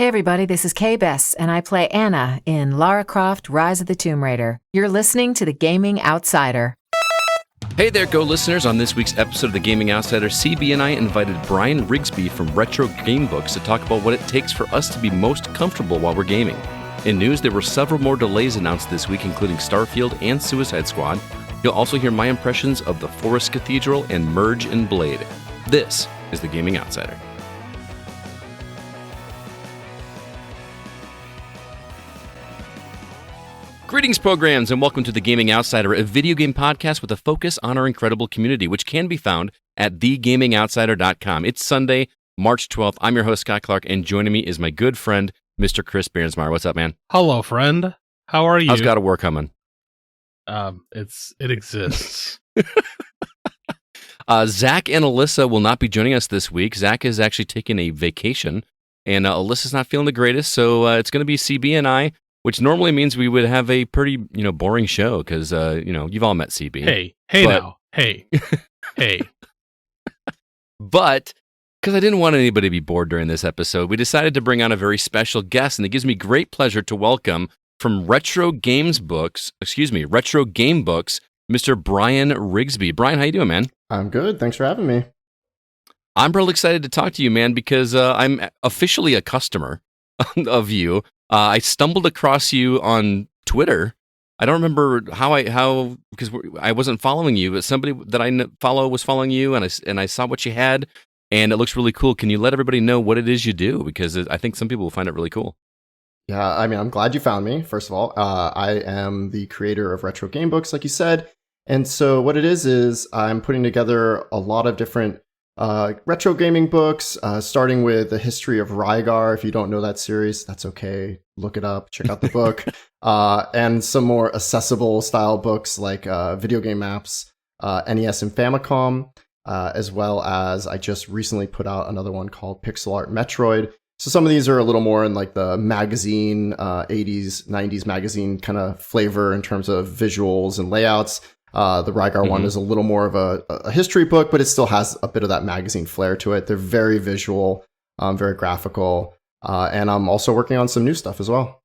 Hey everybody, this is Kay Bess, and I play Anna in Lara Croft: Rise of the Tomb Raider. You're listening to The Gaming Outsider. Hey there, Go listeners. On this week's episode of The Gaming Outsider, CB and I invited Brian Riggsbee from Retro Game Books to talk about what it takes for us to be most comfortable while we're gaming. In news, there were several more delays announced this week, including Starfield and Suicide Squad. You'll also hear my impressions of the Forest Cathedral and Merge and Blade. This is The Gaming Outsider. Greetings, programs, and welcome to The Gaming Outsider, a video game podcast with a focus on our incredible community, which can be found at thegamingoutsider.com. It's Sunday, March 12th. I'm your host, Scott Clark, and joining me is my good friend, Mr. Chris Behrensmeyer. What's up, man? Hello, friend. How are you? How's God of War coming? It exists. Zach and Alyssa will not be joining us this week. Zach is actually taking a vacation, and Alyssa's not feeling the greatest, so it's going to be CB and I, which normally means we would have a pretty, boring show because, you've all met CB. Hey. But because I didn't want anybody to be bored during this episode, we decided to bring on a very special guest, and it gives me great pleasure to welcome from Retro Game Books, Mr. Brian Riggsbee. Brian, how you doing, man? I'm good. Thanks for having me. I'm really excited to talk to you, man, because I'm officially a customer of you. I stumbled across you on Twitter. I don't remember because I wasn't following you, but somebody that I follow was following you, and I saw what you had, and it looks really cool. Can you let everybody know what it is you do? Because I think some people will find it really cool. Yeah, I mean, I'm glad you found me, first of all. I am the creator of Retro Game Books, like you said. And so what it is I'm putting together a lot of different retro gaming books, starting with the history of Rygar. If you don't know that series, that's okay. Look it up, check out the book. And some more accessible style books like video game maps, NES and Famicom, as well as I just recently put out another one called Pixel Art Metroid. So some of these are a little more in like the magazine, 80s, 90s magazine kind of flavor in terms of visuals and layouts. The Rygar one is a little more of a history book, but it still has a bit of that magazine flair to it. They're very visual, very graphical, and I'm also working on some new stuff as well.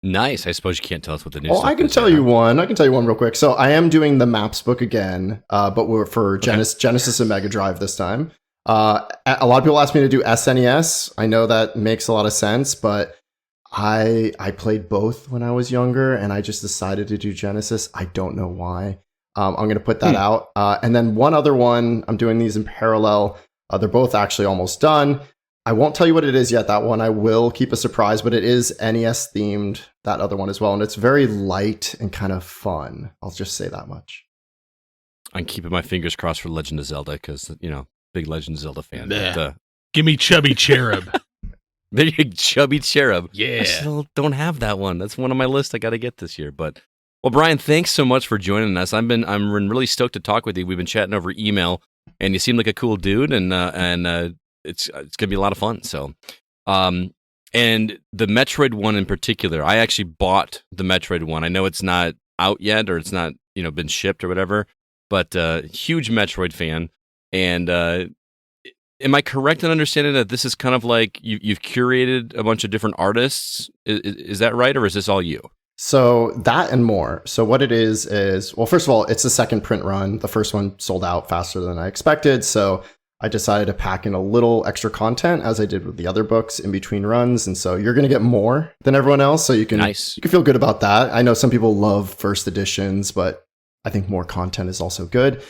Nice. I suppose you can't tell us what the new stuff is. I can tell you one. I can tell you one real quick. So I am doing the Maps book again, but we're for Genesis and Mega Drive this time. A lot of people ask me to do SNES. I know that makes a lot of sense, but I played both when I was younger, and I just decided to do Genesis. I don't know why. I'm going to put that out. And then one other one, I'm doing these in parallel. They're both actually almost done. I won't tell you what it is yet. That one I will keep a surprise, but it is NES themed, that other one as well. And it's very light and kind of fun. I'll just say that much. I'm keeping my fingers crossed for Legend of Zelda because, big Legend of Zelda fan. But, Give me Chubby Cherub. Big Chubby Cherub. Yeah. I still don't have that one. That's one on my list I got to get this year. But, well, Brian, thanks so much for joining us. I'm really stoked to talk with you. We've been chatting over email, and you seem like a cool dude, and it's gonna be a lot of fun. So, and the Metroid one in particular, I actually bought the Metroid one. I know it's not out yet, or it's not been shipped or whatever, but huge Metroid fan. And am I correct in understanding that this is kind of like you've curated a bunch of different artists? Is that right, or is this all you? So that and more. So what it is, well, first of all, it's a second print run. The first one sold out faster than I expected. So I decided to pack in a little extra content, as I did with the other books, in between runs. And so you're going to get more than everyone else. So you can feel good about that. I know some people love first editions, but I think more content is also good.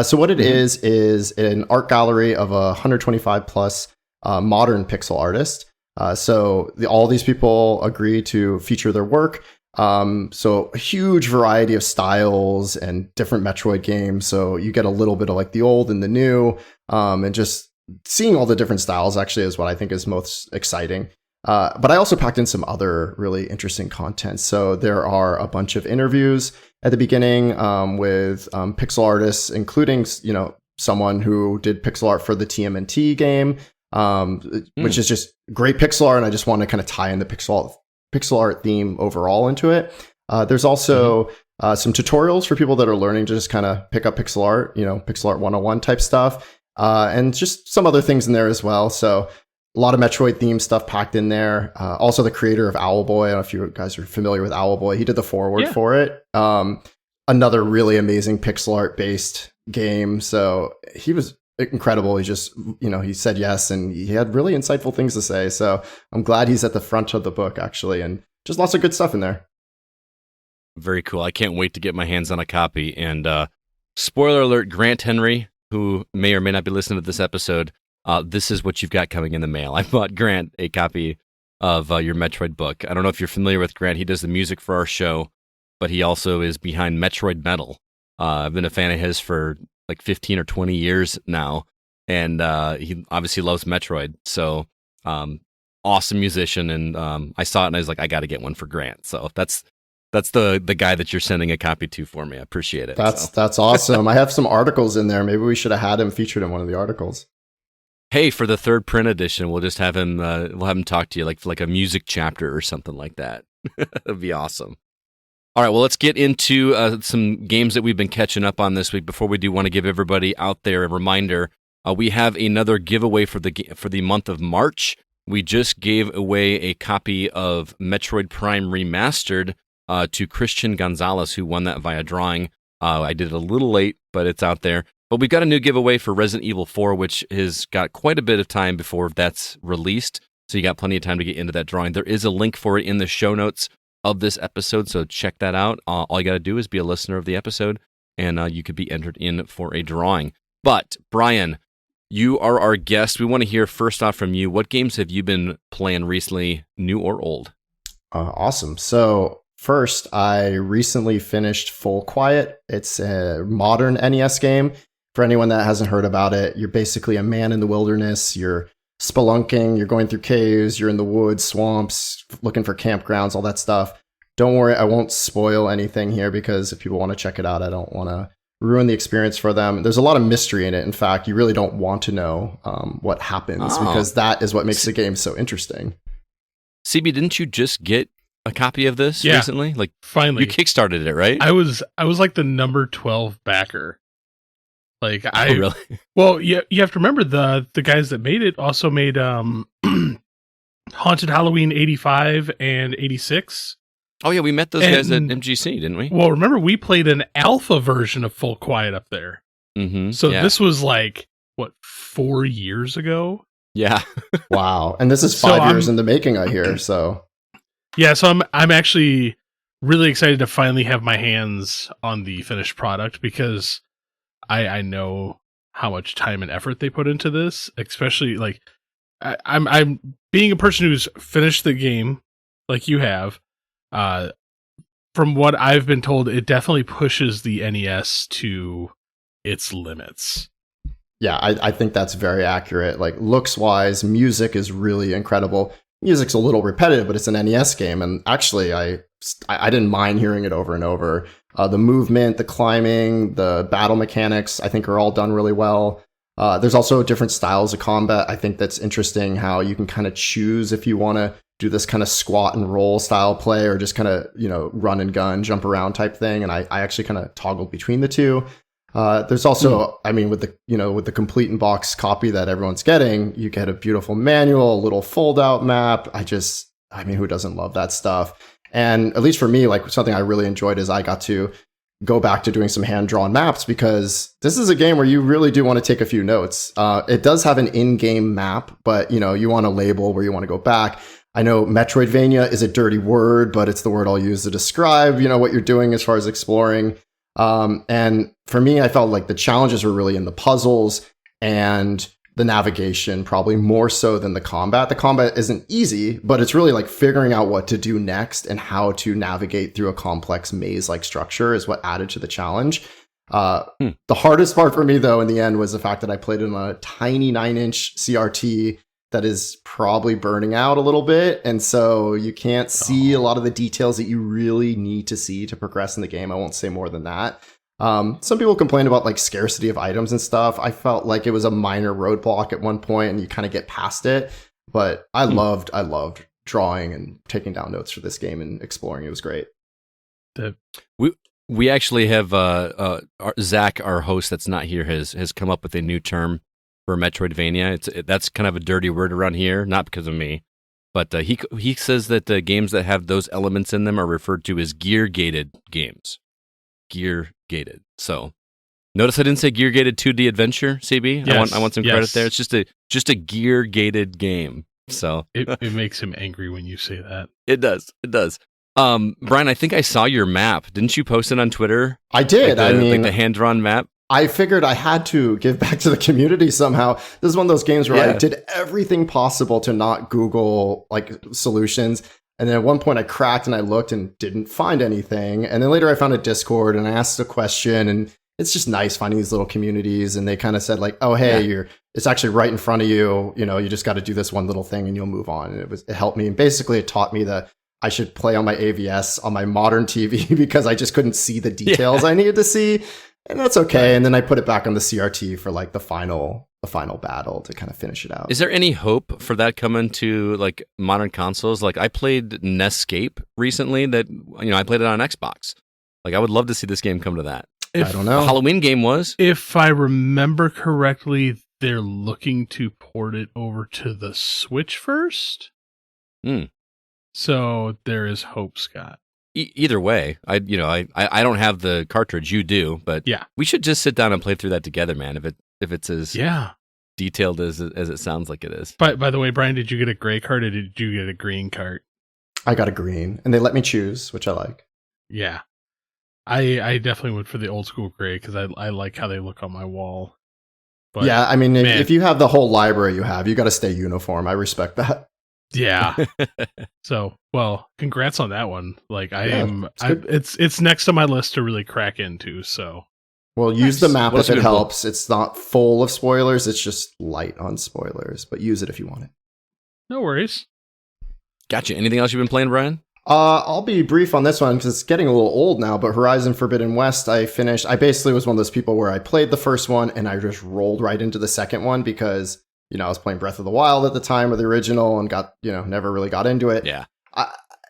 So what it is an art gallery of 125 plus modern pixel artists. So all these people agree to feature their work. So a huge variety of styles and different Metroid games. So you get a little bit of like the old and the new, and just seeing all the different styles actually is what I think is most exciting. But I also packed in some other really interesting content. So there are a bunch of interviews at the beginning with pixel artists, including someone who did pixel art for the TMNT game, which is just great pixel art. And I just want to kind of tie in the pixel art theme overall into it. There's also some tutorials for people that are learning to just kind of pick up pixel art, pixel art 101 type stuff, and just some other things in there as well. So A lot of Metroid themed stuff packed in there. Also, the creator of Owlboy. I don't know if you guys are familiar with Owlboy. He did the foreword for it. Another really amazing pixel art based game. So he was incredible. He just, he said yes, and he had really insightful things to say. So I'm glad he's at the front of the book, actually, and just lots of good stuff in there. Very cool. I can't wait to get my hands on a copy. And spoiler alert, Grant Henry, who may or may not be listening to this episode, this is what you've got coming in the mail. I bought Grant a copy of your Metroid book. I don't know if you're familiar with Grant. He does the music for our show, but he also is behind Metroid Metal. I've been a fan of his for like 15 or 20 years now, and he obviously loves Metroid. So awesome musician, and I saw it and I was like, I got to get one for Grant. So that's the guy that you're sending a copy to for me. I appreciate it. That's awesome. I have some articles in there. Maybe we should have had him featured in one of the articles. Hey, for the third print edition, we'll just have him. We'll have him talk to you like a music chapter or something like that. That'd be awesome. All right, well, let's get into some games that we've been catching up on this week. Before we do, want to give everybody out there a reminder: we have another giveaway for the month of March. We just gave away a copy of Metroid Prime Remastered to Christian Gonzalez, who won that via drawing. I did it a little late, but it's out there. But we've got a new giveaway for Resident Evil 4, which has got quite a bit of time before that's released. So you got plenty of time to get into that drawing. There is a link for it in the show notes of this episode, so check that out. All you got to do is be a listener of the episode, and you could be entered in for a drawing. But, Brian, you are our guest. We want to hear first off from you. What games have you been playing recently, new or old? Awesome. So, first, I recently finished Full Quiet. It's a modern NES game. For anyone that hasn't heard about it, you're basically a man in the wilderness. You're spelunking, you're going through caves, you're in the woods, swamps, looking for campgrounds, all that stuff. Don't worry, I won't spoil anything here because if people want to check it out, I don't want to ruin the experience for them. There's a lot of mystery in it. In fact, you really don't want to know what happens because that is what makes the game so interesting. CB, didn't you just get a copy of this recently? Like, finally, you kickstarted it, right? I was like the number 12 backer. Like really? Well, you have to remember the guys that made it also made Haunted Halloween 85 and 86. Oh yeah, we met those guys at MGC, didn't we? Well, remember we played an alpha version of Full Quiet up there. Mm-hmm. So this was like 4 years ago? Yeah. Wow. And this is 5 years in the making, I hear. So yeah, so I'm actually really excited to finally have my hands on the finished product because I know how much time and effort they put into this, especially like I'm being a person who's finished the game like you have. From what I've been told, it definitely pushes the NES to its limits. Yeah, I think that's very accurate. Like looks wise, music is really incredible. Music's a little repetitive, but it's an NES game, and actually I didn't mind hearing it over and over. The movement, the climbing, the battle mechanics, I think are all done really well. There's also different styles of combat. I think that's interesting how you can kind of choose if you want to do this kind of squat and roll style play or just kind of, run and gun, jump around type thing. And I actually kind of toggled between the two. There's also, with the complete in box copy that everyone's getting, you get a beautiful manual, a little fold out map. Who doesn't love that stuff? And at least for me, like something I really enjoyed is I got to go back to doing some hand-drawn maps because this is a game where you really do want to take a few notes. It does have an in-game map, but you want to label where you want to go back. I know Metroidvania is a dirty word, but it's the word I'll use to describe, what you're doing as far as exploring. And for me, I felt like the challenges were really in the puzzles and the navigation, probably more so than the combat. The combat isn't easy, but it's really like figuring out what to do next and how to navigate through a complex maze-like structure is what added to the challenge. The hardest part for me, though, in the end was the fact that I played it on a tiny 9-inch CRT that is probably burning out a little bit. And so you can't see a lot of the details that you really need to see to progress in the game. I won't say more than that. Some people complain about like scarcity of items and stuff. I felt like it was a minor roadblock at one point and you kind of get past it. But I loved drawing and taking down notes for this game and exploring. It was great. We actually have Zach, our host that's not here, has come up with a new term for Metroidvania. That's kind of a dirty word around here, not because of me, but he says that the games that have those elements in them are referred to as gear-gated games. Gear-gated. So notice I didn't say gear-gated 2D adventure, CB. Yes, I want some credit there. It's just a gear-gated game. So it makes him angry when you say that. It does. Brian, I think I saw your map. Didn't you post it on Twitter? I did. Like the hand-drawn map. I figured I had to give back to the community somehow. This is one of those games where I did everything possible to not Google like solutions. And then at one point I cracked and I looked and didn't find anything. And then later I found a Discord and I asked a question, and it's just nice finding these little communities. And they kind of said like, oh, hey, it's actually right in front of you. You know, you just got to do this one little thing and you'll move on. And it helped me. And basically it taught me that I should play on my AVS on my modern TV because I just couldn't see the details I needed to see. And that's okay. And then I put it back on the CRT for like the final battle to kind of finish it out. Is there any hope for that coming to like modern consoles? Like I played Nescape recently that, I played it on Xbox. Like I would love to see this game come to that. I don't know. The Halloween game was. If I remember correctly, they're looking to port it over to the Switch first. So there is hope, Scott. Either way, I don't have the cartridge. You do, but we should just sit down and play through that together, man. If it's as detailed as it sounds like it is. By the way, Brian, did you get a gray card or did you get a green card? I got a green, and they let me choose, which I like. Yeah, I definitely went for the old school gray because I like how they look on my wall. But, yeah, I mean, if you have the whole library you got to stay uniform. I respect that. Yeah. So, well, congrats on that one. Like it's next on my list to really crack into. So, well, use the map if it helps. It's not full of spoilers. It's just light on spoilers, but use it if you want it. No worries. Gotcha. Anything else you've been playing, Brian? I'll be brief on this one because it's getting a little old now, but Horizon Forbidden West, I finished. I basically was one of those people where I played the first one and I just rolled right into the second one because I was playing Breath of the Wild at the time of the original and never really got into it. Yeah.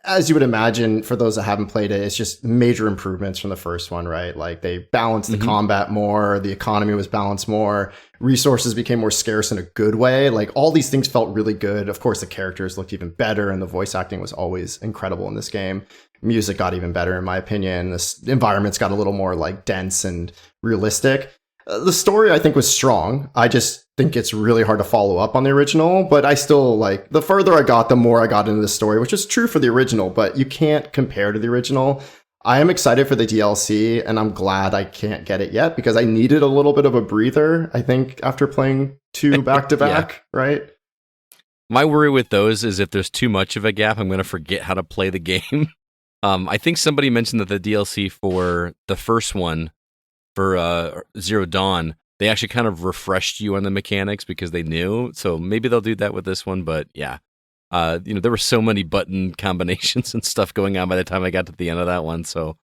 As you would imagine, for those that haven't played it, it's just major improvements from the first one, right? Like they balanced the combat more, the economy was balanced more, resources became more scarce in a good way. Like all these things felt really good. Of course, the characters looked even better and the voice acting was always incredible in this game. Music got even better, in my opinion. The environments got a little more like dense and realistic. The story, I think, was strong. I just think it's really hard to follow up on the original, but I still the further I got, the more I got into the story, which is true for the original, but you can't compare to the original. I am excited for the DLC, and I'm glad I can't get it yet because I needed a little bit of a breather, I think, after playing 2 back to back, right? My worry with those is if there's too much of a gap, I'm going to forget how to play the game. I think somebody mentioned that the DLC for the first one, for Zero Dawn, they actually kind of refreshed you on the mechanics because they knew. So maybe they'll do that with this one. But yeah, there were so many button combinations and stuff going on by the time I got to the end of that one. So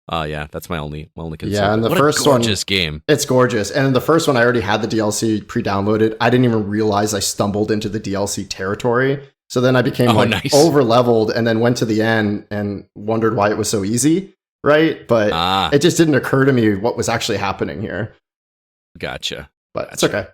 that's my only concern. Yeah, and the what first a gorgeous game. It's gorgeous. And in the first one, I already had the DLC pre-downloaded. I didn't even realize I stumbled into the DLC territory. So then I became over leveled and then went to the end and wondered why it was so easy. Right. But it just didn't occur to me what was actually happening here. Gotcha. But it's okay.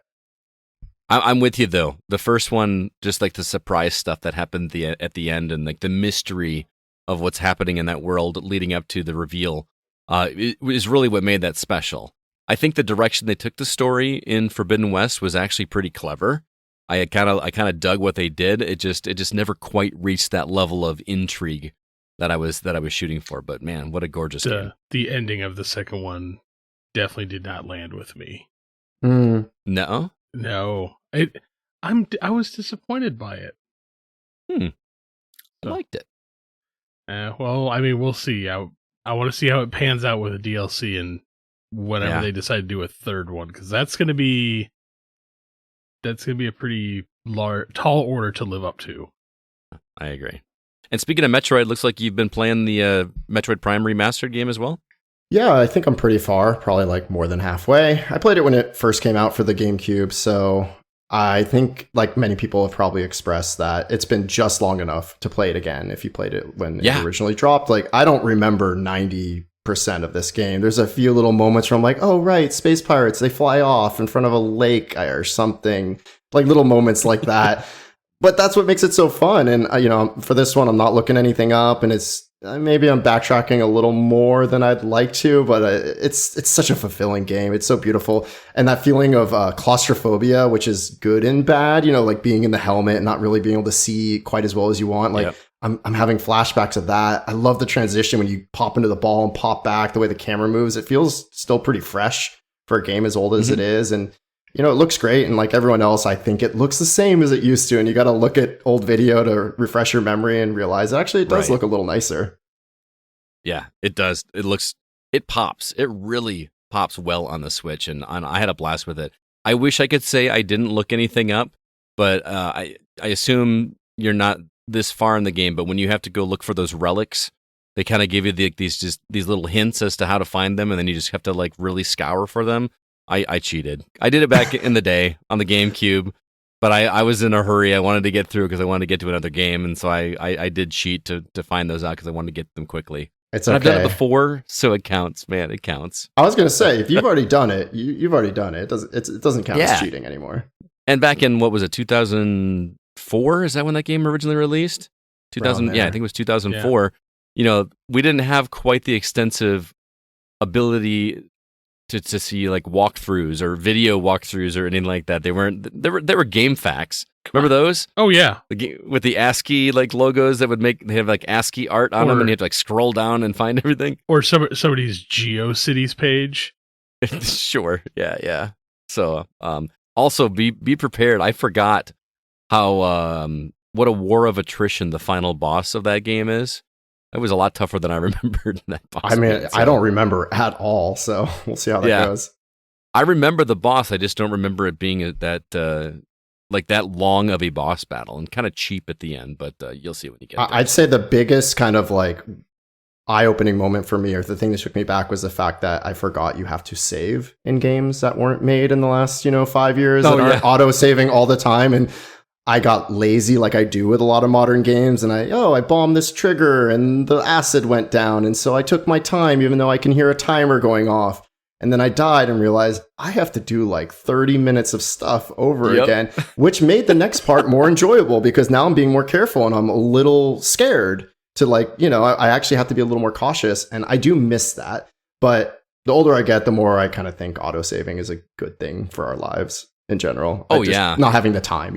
I'm with you, though. The first one, just like the surprise stuff that happened at the end and like the mystery of what's happening in that world leading up to the reveal is really what made that special. I think the direction they took the story in Forbidden West was actually pretty clever. I kind of dug what they did. It just never quite reached that level of intrigue that I was shooting for. But man, what a gorgeous game. The ending of the second one definitely did not land with me. No? No. I was disappointed by it. I liked it. Well, I mean, we'll see. I want to see how it pans out with a DLC and whenever they decide to do a third one, because that's going to be a pretty tall order to live up to. I agree. And speaking of Metroid, looks like you've been playing the Metroid Prime Remastered game as well? Yeah, I think I'm pretty far, probably like more than halfway. I played it when it first came out for the GameCube, so I think like many people have probably expressed that it's been just long enough to play it again if you played it when it originally dropped. Like I don't remember 90 of this game. There's a few little moments where I'm like, oh, right, space pirates, they fly off in front of a lake or something, like little moments like that. But that's what makes it so fun. And, for this one, I'm not looking anything up, and it's maybe I'm backtracking a little more than I'd like to, but it's such a fulfilling game. It's so beautiful. And that feeling of claustrophobia, which is good and bad, like being in the helmet and not really being able to see quite as well as you want. Like, yep. I'm having flashbacks of that. I love the transition when you pop into the ball and pop back, the way the camera moves. It feels still pretty fresh for a game as old as it is. And, it looks great. And like everyone else, I think it looks the same as it used to. And you got to look at old video to refresh your memory and realize actually it does look a little nicer. Yeah, it does. It pops. It really pops well on the Switch. And I had a blast with it. I wish I could say I didn't look anything up, but I assume you're not this far in the game. But when you have to go look for those relics, they kind of give you these little hints as to how to find them. And then you just have to like really scour for them. I cheated. I did it back in the day on the GameCube, but I was in a hurry. I wanted to get through because I wanted to get to another game, and so I did cheat to find those out because I wanted to get them quickly. It's okay. I've done it before, so it counts, man. It counts. I was going to say, if you've already done it, you've already done it. It doesn't count as cheating anymore. And back in, what was it, 2004? Is that when that game originally released? 2000. Yeah, I think it was 2004. Yeah. We didn't have quite the extensive ability to see like walkthroughs or video walkthroughs or anything like that. They were game facts. Remember those? Oh yeah, with the ASCII like logos that they have like ASCII art on them, and you have to like scroll down and find everything. Or somebody's GeoCities page. Sure, yeah. So, also be prepared. I forgot how what a war of attrition the final boss of that game is. It was a lot tougher than I remembered. That boss. I mean, I don't remember at all, so we'll see how that goes. I remember the boss. I just don't remember it being that long of a boss battle and kind of cheap at the end. But you'll see when you get there. I'd say the biggest kind of like eye-opening moment for me, or the thing that took me back, was the fact that I forgot you have to save in games that weren't made in the last 5 years that aren't auto-saving all the time. And I got lazy like I do with a lot of modern games, and I bombed this trigger and the acid went down, and so I took my time even though I can hear a timer going off. And then I died and realized I have to do like 30 minutes of stuff over again, which made the next part more enjoyable because now I'm being more careful and I'm a little scared to I actually have to be a little more cautious, and I do miss that. But the older I get, the more I kind of think autosaving is a good thing for our lives in general. Not having the time,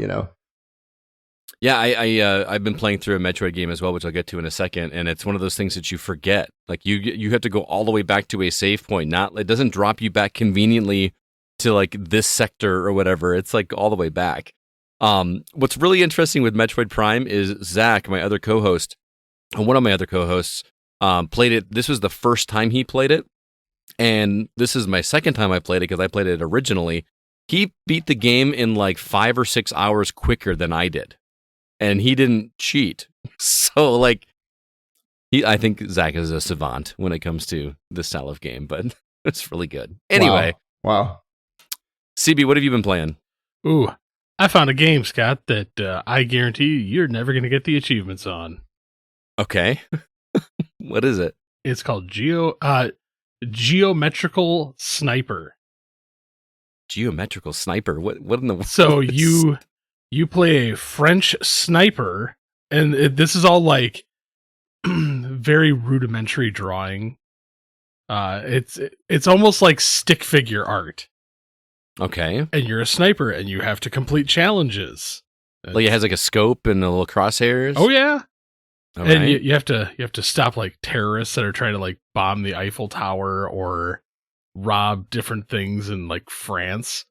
Yeah, I've been playing through a Metroid game as well, which I'll get to in a second, and it's one of those things that you forget. Like you have to go all the way back to a save point. It doesn't drop you back conveniently to like this sector or whatever. It's like all the way back. What's really interesting with Metroid Prime is Zach, my other co-host, and one of my other co-hosts, played it. This was the first time he played it, and this is my second time I played it because I played it originally. He beat the game in like 5 or 6 hours quicker than I did. And he didn't cheat. So, I think Zach is a savant when it comes to this style of game, but it's really good. Anyway. Wow. CB, what have you been playing? Ooh, I found a game, Scott, that I guarantee you're never going to get the achievements on. Okay. What is it? It's called Geometrical Sniper. Geometrical Sniper? What in the world? So you play a French sniper, and this is all like very rudimentary drawing. It's almost like stick figure art. Okay. And you're a sniper, and you have to complete challenges. Like it has like a scope and a little crosshairs. Oh yeah. All and right. you have to stop like terrorists that are trying to like bomb the Eiffel Tower or rob different things in like France.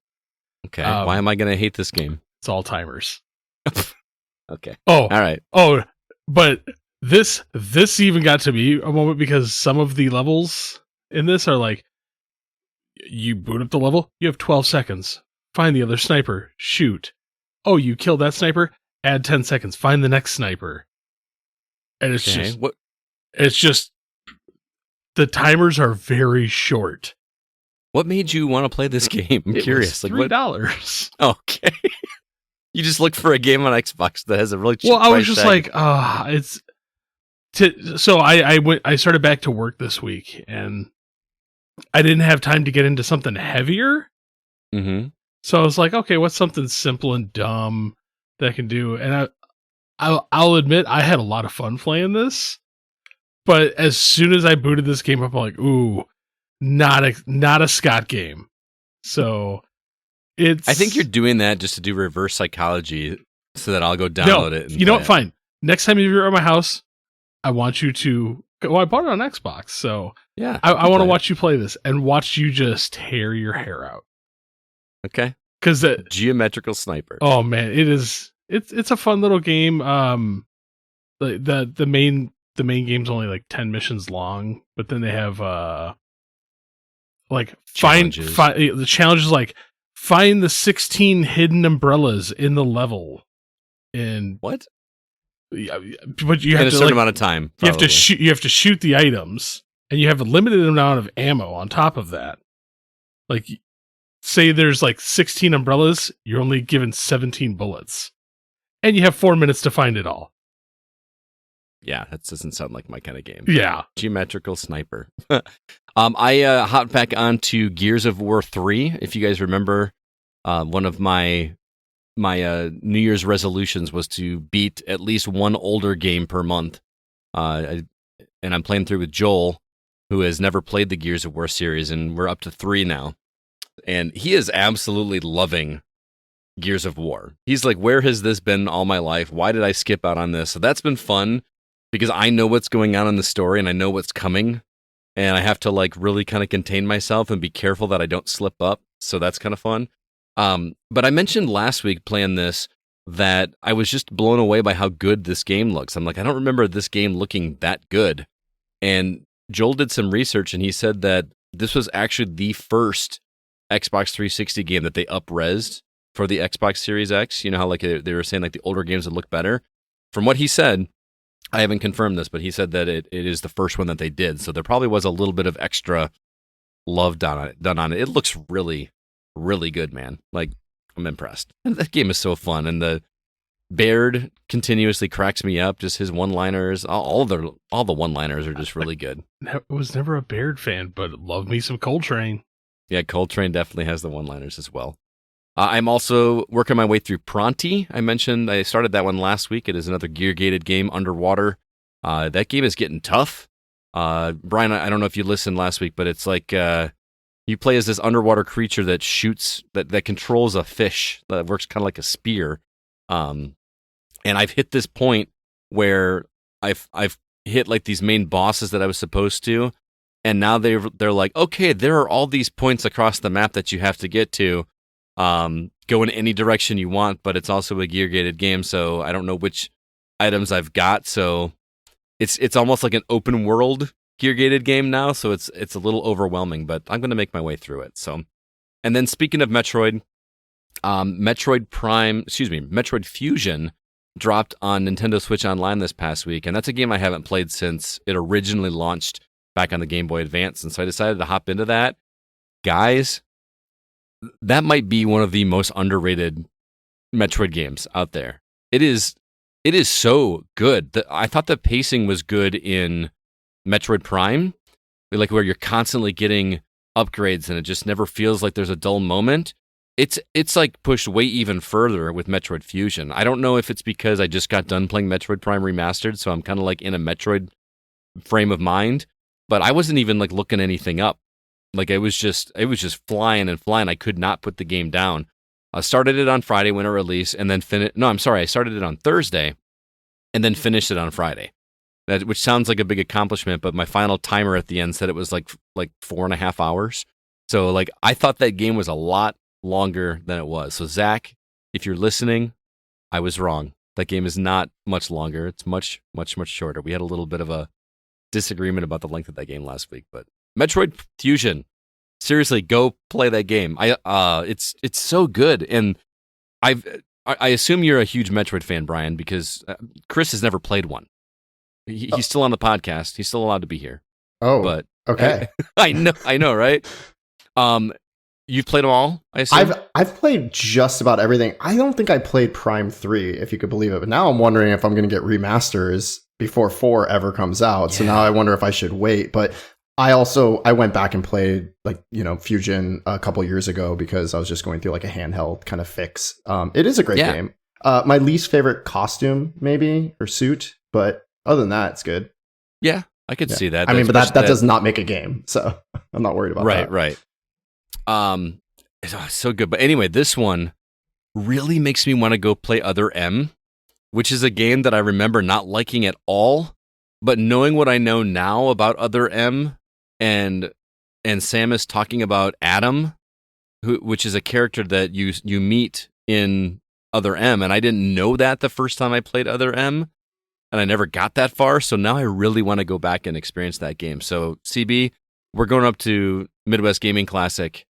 Okay. Why am I going to hate this game? It's all timers. Okay. Oh, all right. Oh, but this even got to me a moment because some of the levels in this are like, you boot up the level, you have 12 seconds. Find the other sniper, shoot. Oh, you killed that sniper? Add 10 seconds. Find the next sniper. And it's just the timers are very short. What made you want to play this game? I'm curious. Was $3. Okay. You just looked for a game on Xbox that has a really cheap Well, I was price just tag. like, So I started back to work this week, and I didn't have time to get into something heavier. Mm-hmm. So I was like, okay, what's something simple and dumb that I can do? And I'll admit I had a lot of fun playing this, but as soon as I booted this game up, I'm like, ooh, not a Scott game. So I think you're doing that just to do reverse psychology so that I'll go download it. And you know what? Fine. Next time you're at my house, I want you to. Well, I bought it on Xbox, so yeah, I want to watch you play this and watch you just tear your hair out. Okay. Because the geometrical sniper. Oh man, it's a fun little game. The main game's only like 10 missions long, but then they have like the challenge is like find the 16 hidden umbrellas in the level. And what? Yeah, but you have in a certain amount of time. Probably. You have to shoot the items, and you have a limited amount of ammo on top of that. Like, say there's like 16 umbrellas, you're only given 17 bullets, and you have 4 minutes to find it all. Yeah, that doesn't sound like my kind of game. Yeah, geometrical sniper. I hopped back onto Gears of War 3. If you guys remember, one of my New Year's resolutions was to beat at least one older game per month. And I'm playing through with Joel, who has never played the Gears of War series, and we're up to 3 now. And he is absolutely loving Gears of War. He's like, where has this been all my life? Why did I skip out on this? So that's been fun because I know what's going on in the story and I know what's coming. And I have to like really kind of contain myself and be careful that I don't slip up. So that's kind of fun. But I mentioned last week playing this that I was just blown away by how good this game looks. I'm like, I don't remember this game looking that good. And Joel did some research and he said that this was actually the first Xbox 360 game that they up-resed for the Xbox Series X. You know how like they were saying like the older games would look better? From what he said, I haven't confirmed this, but he said that it is the first one that they did. So there probably was a little bit of extra love done on it. It looks really, really good, man. Like, I'm impressed. And that game is so fun. And the Baird continuously cracks me up. Just his one-liners, all the one-liners are just really good. I was never a Baird fan, but love me some Coltrane. Yeah, Coltrane definitely has the one-liners as well. I'm also working my way through Pronti. I mentioned I started that one last week. It is another gear-gated game underwater. That game is getting tough. Brian, I don't know if you listened last week, but it's like you play as this underwater creature that shoots, that controls a fish that works kind of like a spear. And I've hit this point where I've hit like these main bosses that I was supposed to, and now they're like, okay, there are all these points across the map that you have to get to. Go in any direction you want, but it's also a gear-gated game, so I don't know which items I've got. So it's almost like an open world gear-gated game now, so it's a little overwhelming, but I'm going to make my way through it. So, and then speaking of Metroid, Metroid Fusion dropped on Nintendo Switch Online this past week, and that's a game I haven't played since it originally launched back on the Game Boy Advance, and so I decided to hop into that. Guys, that might be one of the most underrated Metroid games out there. It is so good. I thought the pacing was good in Metroid Prime, like where you're constantly getting upgrades and it just never feels like there's a dull moment. It's like pushed way even further with Metroid Fusion. I don't know if it's because I just got done playing Metroid Prime Remastered, so I'm kind of like in a Metroid frame of mind, but I wasn't even like looking anything up. Like it was just flying and flying. I could not put the game down. I started it on Friday when it released, and then I started it on Thursday, and then finished it on Friday. Which sounds like a big accomplishment, but my final timer at the end said it was like 4.5 hours. So like I thought that game was a lot longer than it was. So Zach, if you're listening, I was wrong. That game is not much longer. It's much, much, much shorter. We had a little bit of a disagreement about the length of that game last week, but Metroid Fusion, seriously, go play that game. It's so good, and I assume you're a huge Metroid fan, Brian, because Chris has never played one. He's still on the podcast. He's still allowed to be here. Oh, but okay. I know, right? You've played them all, I assume? I've played just about everything. I don't think I played Prime 3, if you could believe it. But now I'm wondering if I'm going to get remasters before 4 ever comes out. So now I wonder if I should wait. But I went back and played Fusion a couple years ago because I was just going through like a handheld kind of fix. It is a great game. My least favorite costume maybe or suit, but other than that, it's good. Yeah, I could see that. I mean, but that does not make a game, so I'm not worried about that. Right. It's so good. But anyway, this one really makes me want to go play Other M, which is a game that I remember not liking at all. But knowing what I know now about Other M, and Samus talking about Adam, which is a character that you meet in Other M, and I didn't know that the first time I played Other M, and I never got that far. So now I really want to go back and experience that game. So CB, we're going up to Midwest Gaming Classic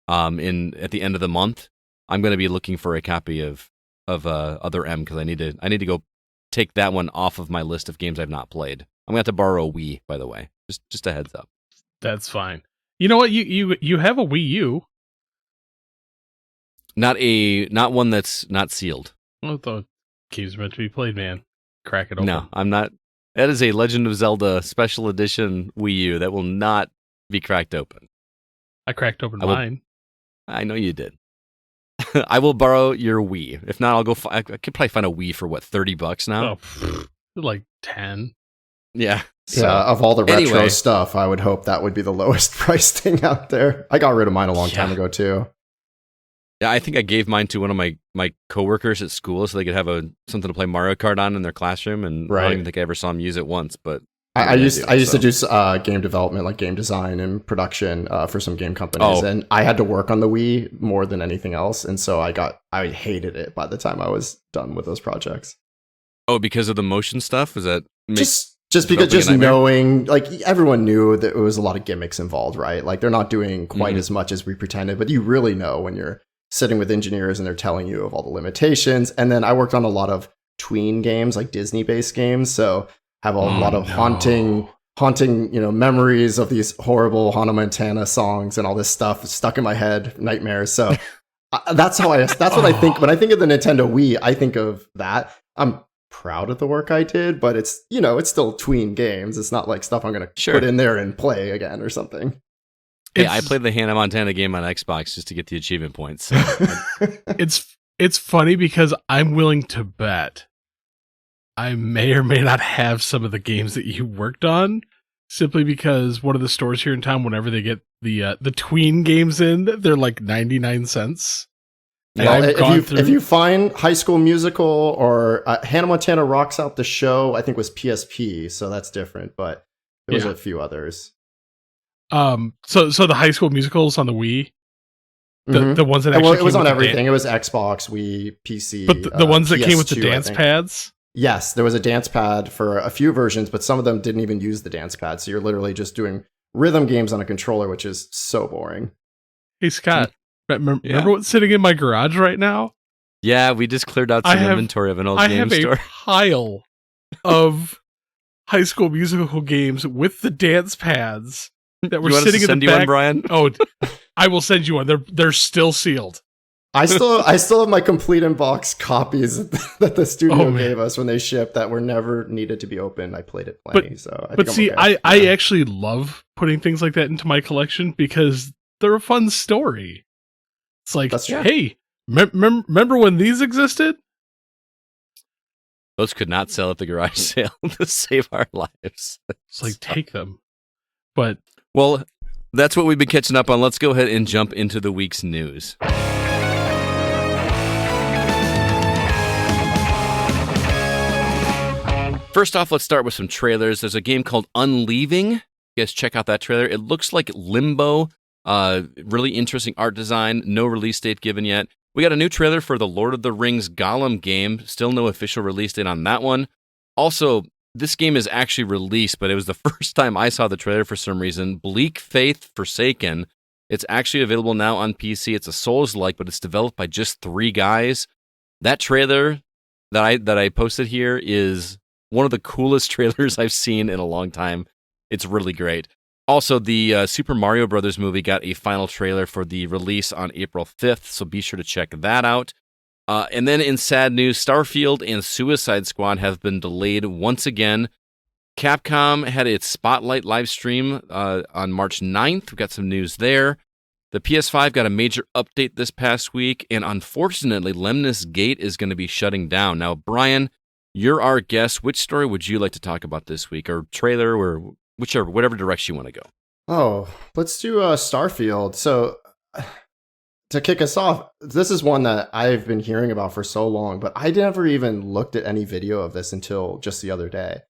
at the end of the month. I'm going to be looking for a copy of Other M because I need to go take that one off of my list of games I've not played. I'm going to have to borrow a Wii, by the way. Just a heads up. That's fine. You know what? You have a Wii U. Not one that's not sealed. Well, the game's meant to be played, man. Crack it open. No, I'm not. That is a Legend of Zelda Special Edition Wii U that will not be cracked open. I cracked open mine. I know you did. I will borrow your Wii. If not, I'll go. I could probably find a Wii for $30 now. Oh, like 10. Yeah. So, of all the retro stuff, I would hope that would be the lowest priced thing out there. I got rid of mine a long time ago too. Yeah, I think I gave mine to one of my coworkers at school so they could have something to play Mario Kart on in their classroom, and I don't even think I ever saw them use it once. But I used to do game development, like game design and production for some game companies, and I had to work on the Wii more than anything else, and so I hated it by the time I was done with those projects. Oh, because of the motion stuff? Was that just because knowing, like, everyone knew that it was a lot of gimmicks involved, right? Like, they're not doing quite as much as we pretended, but you really know when you're sitting with engineers and they're telling you of all the limitations. And then I worked on a lot of tween games, like Disney-based games, so have a lot of haunting, memories of these horrible Hannah Montana songs and all this stuff stuck in my head, nightmares. So that's what I think when I think of the Nintendo Wii. I think of that. I'm proud of the work I did, but it's still tween games. It's not like stuff I'm going to put in there and play again or something. Yeah, I played the Hannah Montana game on Xbox just to get the achievement points. So. It's funny because I'm willing to bet I may or may not have some of the games that you worked on, simply because one of the stores here in town, whenever they get the tween games in, they're like 99 cents. Well, if you find High School Musical or Hannah Montana Rocks Out the Show, I think was PSP, so that's different, but there was a few others. So the High School Musicals on the Wii, the ones that actually it was on everything. It was Xbox, Wii, PC, but the ones that PS2, came with the dance pads. Yes, there was a dance pad for a few versions, but some of them didn't even use the dance pad. So you're literally just doing rhythm games on a controller, which is so boring. Hey, Scott, remember what's sitting in my garage right now? Yeah, we just cleared out some inventory of an old game store. I have a pile of High School Musical games with the dance pads that were sitting in the back. One, Brian? Oh, I will send you one. They're still sealed. I still have my complete in box copies that the studio gave us when they shipped that were never needed to be opened. I played it plenty, I actually love putting things like that into my collection because they're a fun story. It's like, hey, remember when these existed? Those could not sell at the garage sale to save our lives. It's like, take them. But well, that's what we've been catching up on. Let's go ahead and jump into the week's news. First off, let's start with some trailers. There's a game called Unleaving. You guys check out that trailer. It looks like Limbo. Really interesting art design. No release date given yet. We got a new trailer for the Lord of the Rings Gollum game. Still no official release date on that one. Also, this game is actually released, but it was the first time I saw the trailer for some reason. Bleak Faith Forsaken. It's actually available now on PC. It's a Souls-like, but it's developed by just 3 guys. That trailer that I posted here is one of the coolest trailers I've seen in a long time. It's really great. Also, the Super Mario Brothers movie got a final trailer for the release on April 5th, so be sure to check that out. And then in sad news, Starfield and Suicide Squad have been delayed once again. Capcom had its Spotlight live stream on March 9th. We got some news there. The PS5 got a major update this past week, and unfortunately, Lemnis Gate is going to be shutting down. Now, Brian, you're our guest. Which story would you like to talk about this week, or trailer, or whatever direction you want to go? Oh, let's do Starfield. So, to kick us off, this is one that I've been hearing about for so long, but I never even looked at any video of this until just the other day.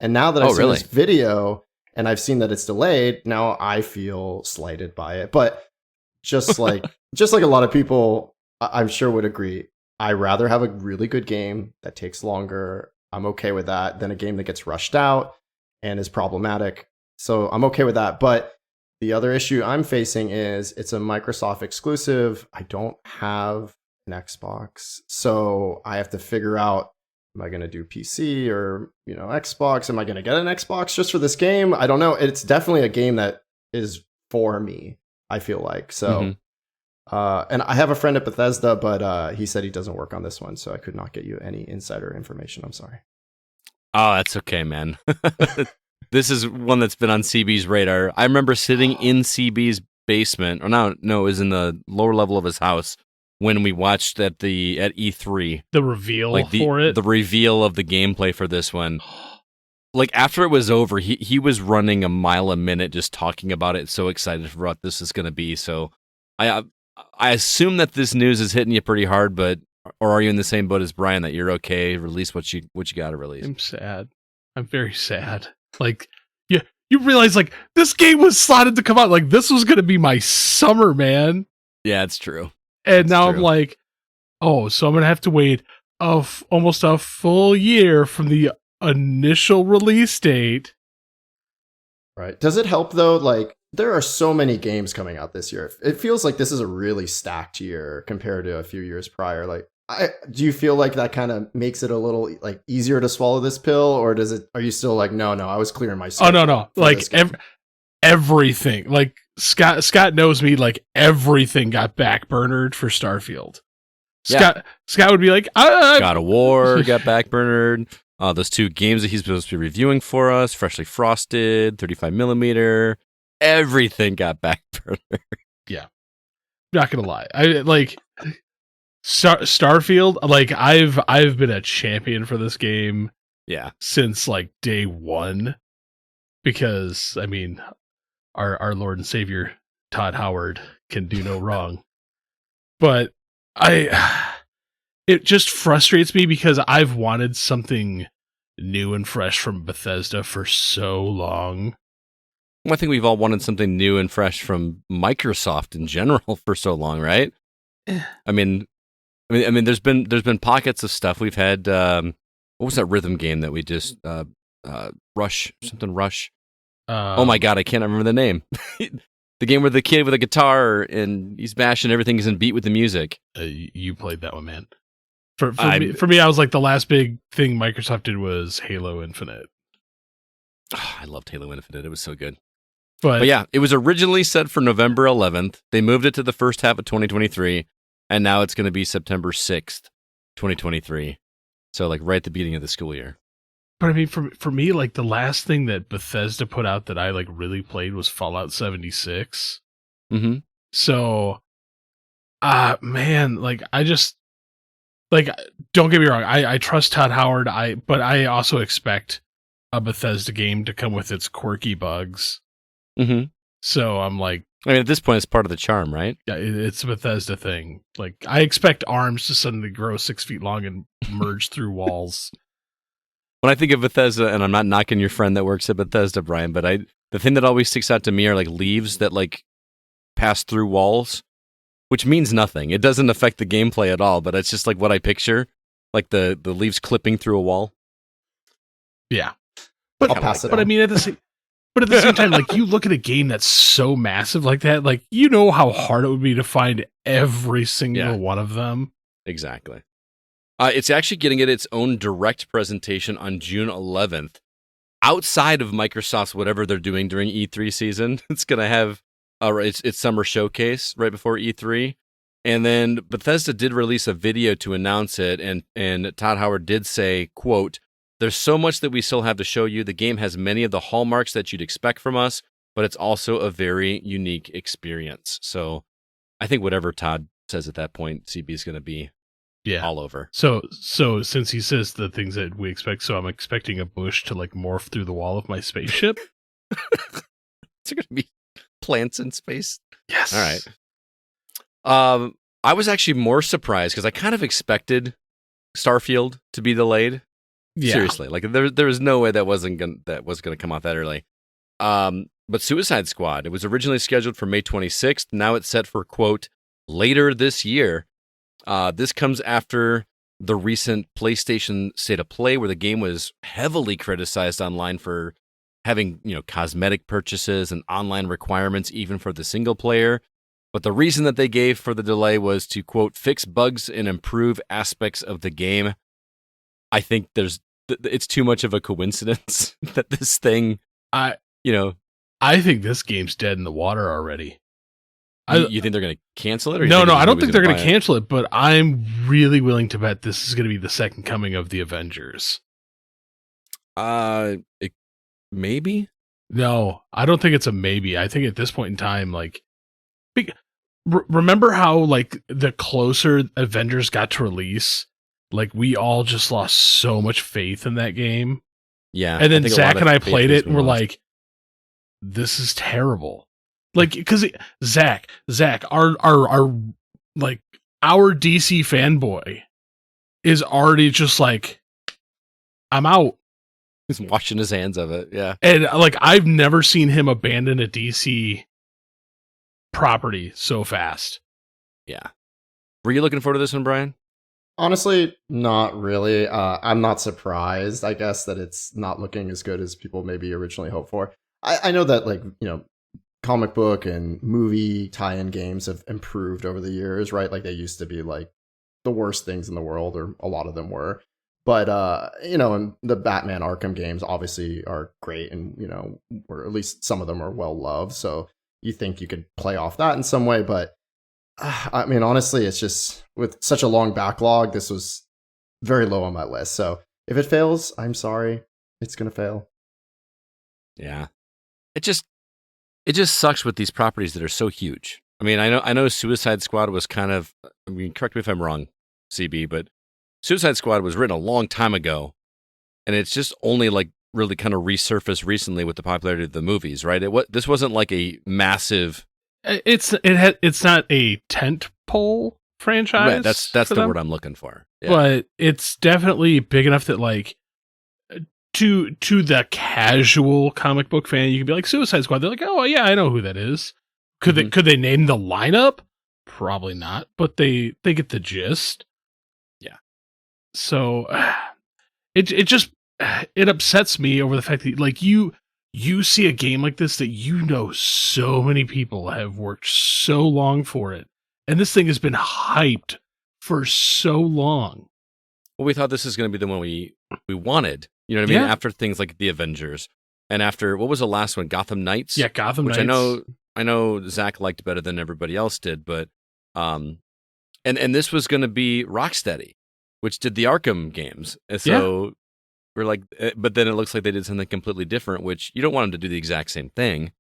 And now that I've seen this video and I've seen that it's delayed, now I feel slighted by it. But just like a lot of people, I'm sure would agree, I rather have a really good game that takes longer. I'm okay with that than a game that gets rushed out and is problematic. So I'm okay with that. But the other issue I'm facing is it's a Microsoft exclusive. I don't have an Xbox. So I have to figure out, am I going to do PC or, Xbox? Am I going to get an Xbox just for this game? I don't know. It's definitely a game that is for me, I feel like. So, and I have a friend at Bethesda, but he said he doesn't work on this one. So I could not get you any insider information. I'm sorry. Oh, that's okay, man. This is one that's been on CB's radar. I remember sitting in CB's basement, or no, it was in the lower level of his house when we watched at E3. The reveal for it? The reveal of the gameplay for this one. Like, after it was over, he was running a mile a minute just talking about it, so excited for what this is going to be. So I assume that this news is hitting you pretty hard, or are you in the same boat as Brian that you're okay, release what you got to release? I'm sad. I'm very sad. Like, you realize, like, this game was slotted to come out. Like, this was going to be my summer, man. Yeah, it's true. And now I'm like, oh, so I'm going to have to wait almost a full year from the initial release date. Right. Does it help, though? Like, there are so many games coming out this year. It feels like this is a really stacked year compared to a few years prior. Like, do you feel like that kind of makes it a little like easier to swallow this pill, or are you still like, no, I was clearing my schedule? Oh, no. Like everything. Like Scott knows me, like everything got backburnered for Starfield. Yeah. Scott would be like, God of War got backburnered. Those two games that he's supposed to be reviewing for us, Freshly Frosted, 35mm, everything got backburnered. Yeah. Not gonna lie. I like Starfield, like I've been a champion for this game since like day one, because I mean our Lord and Savior Todd Howard can do no wrong. But it just frustrates me because I've wanted something new and fresh from Bethesda for so long. Well, I think we've all wanted something new and fresh from Microsoft in general for so long, right? I mean, there's been pockets of stuff. We've had what was that rhythm game that we just Rush? Oh my god, I can't remember the name. The game where the kid with a guitar and he's bashing everything is in beat with the music. You played that one, man. For me, I was like, the last big thing Microsoft did was Halo Infinite. Oh, I loved Halo Infinite. It was so good. But yeah, it was originally set for November 11th. They moved it to the first half of 2023. And now it's going to be September 6th, 2023. So, like, right at the beginning of the school year. But I mean, for me, like, the last thing that Bethesda put out that I, like, really played was Fallout 76. Mm-hmm. So, man, like, I just, like, don't get me wrong. I trust Todd Howard, but I also expect a Bethesda game to come with its quirky bugs. Mm-hmm. So I'm like, I mean, at this point, it's part of the charm, right? Yeah, it's a Bethesda thing. Like, I expect arms to suddenly grow 6 feet long and merge through walls. When I think of Bethesda, and I'm not knocking your friend that works at Bethesda, Brian, but the thing that always sticks out to me are like leaves that like pass through walls, which means nothing. It doesn't affect the gameplay at all, but it's just like what I picture, like the leaves clipping through a wall. Yeah, but I'll pass it. But I mean, at the same time, like, you look at a game that's so massive like that, like, you know how hard it would be to find every single one of them. Exactly. It's actually getting its own direct presentation on June 11th. Outside of Microsoft's whatever they're doing during E3 season, it's going to have its summer showcase right before E3. And then Bethesda did release a video to announce it, and Todd Howard did say, quote, there's so much that we still have to show you. The game has many of the hallmarks that you'd expect from us, but it's also a very unique experience. So I think whatever Todd says at that point, CB is going to be all over. So since he says the things that we expect, so I'm expecting a bush to like morph through the wall of my spaceship. It's going to be plants in space. Yes. All right. I was actually more surprised because I kind of expected Starfield to be delayed. Yeah. Seriously, like there was no way that wasn't gonna come out that early. But Suicide Squad, it was originally scheduled for May 26th. Now it's set for, quote, later this year. This comes after the recent PlayStation State of Play, where the game was heavily criticized online for having, cosmetic purchases and online requirements, even for the single player. But the reason that they gave for the delay was to, quote, fix bugs and improve aspects of the game. I think it's too much of a coincidence that this thing, I think this game's dead in the water already. You think they're going to cancel it? Or No, I don't think they're going to cancel it, but I'm really willing to bet this is going to be the second coming of the Avengers. Maybe? No, I don't think it's a maybe. I think at this point in time, like, remember how, like, the closer Avengers got to release, like, we all just lost so much faith in that game. Yeah. And then Zach and I played it and we're like, this is terrible. Like, because Zach, our like, our DC fanboy is already just like, I'm out. He's washing his hands of it. Yeah. And like, I've never seen him abandon a DC property so fast. Yeah. Were you looking forward to this one, Brian? Honestly, not really. I'm not surprised, I guess, that it's not looking as good as people maybe originally hoped for. I know that, like, comic book and movie tie-in games have improved over the years, right? Like, they used to be, like, the worst things in the world, or a lot of them were. But, and the Batman Arkham games obviously are great, and, or at least some of them are well-loved, so you think you could play off that in some way, but I mean, honestly, it's just, with such a long backlog, this was very low on my list. So if it fails, I'm sorry. It's going to fail. Yeah. It just sucks with these properties that are so huge. I mean, I know Suicide Squad was kind of, correct me if I'm wrong, CB, but Suicide Squad was written a long time ago, and it's just only, like, really kind of resurfaced recently with the popularity of the movies, right? This wasn't like a massive... It's not a tentpole franchise. Right, that's the word I'm looking for. Yeah. But it's definitely big enough that, like, to the casual comic book fan, you can be like, Suicide Squad. They're like, oh yeah, I know who that is. Could they name the lineup? Probably not, but they get the gist. Yeah. So it upsets me over the fact that, like, you see a game like this that so many people have worked so long for it, and this thing has been hyped for so long. Well, we thought this is going to be the one we wanted. You know what I mean? Yeah. After things like The Avengers, and after, what was the last one? Gotham Knights? Yeah, Gotham Knights. Which I know Zach liked better than everybody else did, but and this was going to be Rocksteady, which did the Arkham games. And so we're like, but then it looks like they did something completely different, which you don't want them to do the exact same thing.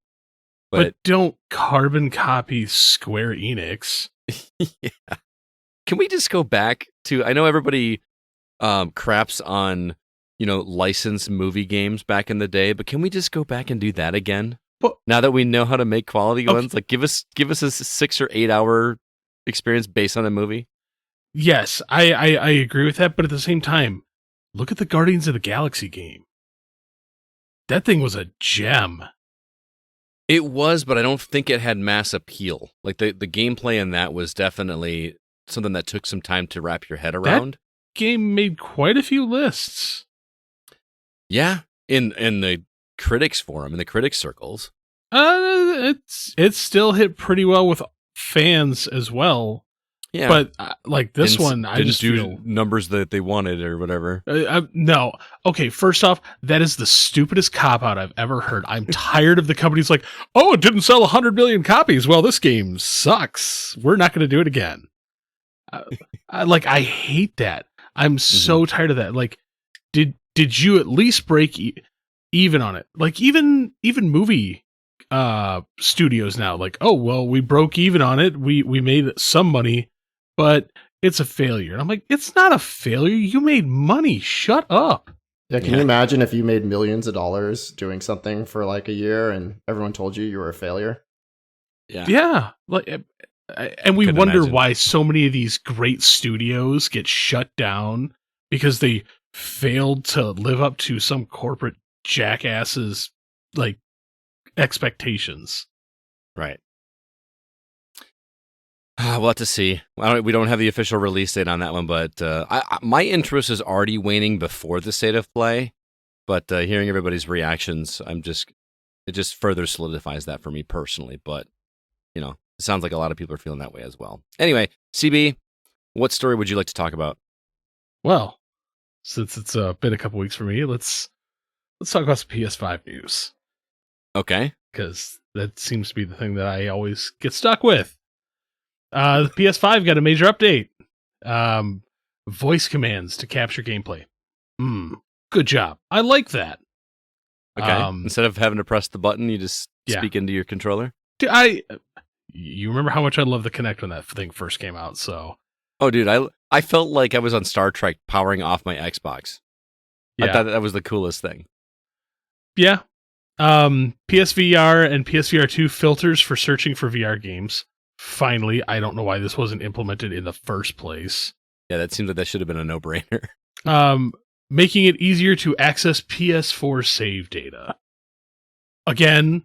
But don't carbon copy Square Enix. Yeah. Can we just go back to, I know everybody craps on, licensed movie games back in the day, but can we just go back and do that again? But, now that we know how to make quality ones, like give us a 6 or 8 hour experience based on a movie. Yes, I agree with that, but at the same time, look at the Guardians of the Galaxy game. That thing was a gem. It was, but I don't think it had mass appeal. Like the gameplay in that was definitely something that took some time to wrap your head around. That game made quite a few lists. Yeah, in the critics forum, in the critics circles. It's still hit pretty well with fans as well. Yeah, but like this one, I didn't just do feel numbers that they wanted or whatever. No, okay. First off, that is the stupidest cop out I've ever heard. I'm tired of the companies like, oh, it didn't sell 100 million copies. Well, this game sucks. We're not going to do it again. I hate that. I'm so tired of that. Like, did did you at least break even on it? Like even movie studios now, like, oh well, we broke even on it. We made some money, but it's a failure. And I'm like, it's not a failure. You made money. Shut up. Yeah, can you imagine if you made millions of dollars doing something for like a year and everyone told you were a failure? Yeah. Like, and we wonder why so many of these great studios get shut down because they failed to live up to some corporate jackass's like expectations. Right. We'll have to see. We don't have the official release date on that one, but my interest is already waning before the state of play. But hearing everybody's reactions, it just further solidifies that for me personally. But it sounds like a lot of people are feeling that way as well. Anyway, CB, what story would you like to talk about? Well, since it's been a couple weeks for me, let's talk about some PS5 news. Okay, because that seems to be the thing that I always get stuck with. The PS5 got a major update. Voice commands to capture gameplay. Good job. I like that. Okay. Instead of having to press the button, you just speak into your controller. Dude, you remember how much I love the Kinect when that thing first came out? So. Oh, dude, I felt like I was on Star Trek powering off my Xbox. Yeah. I thought that was the coolest thing. Yeah. PSVR and PSVR 2 filters for searching for VR games. Finally, I don't know why this wasn't implemented in the first place. Yeah, that seems like that should have been a no-brainer. Making it easier to access PS4 save data. Again,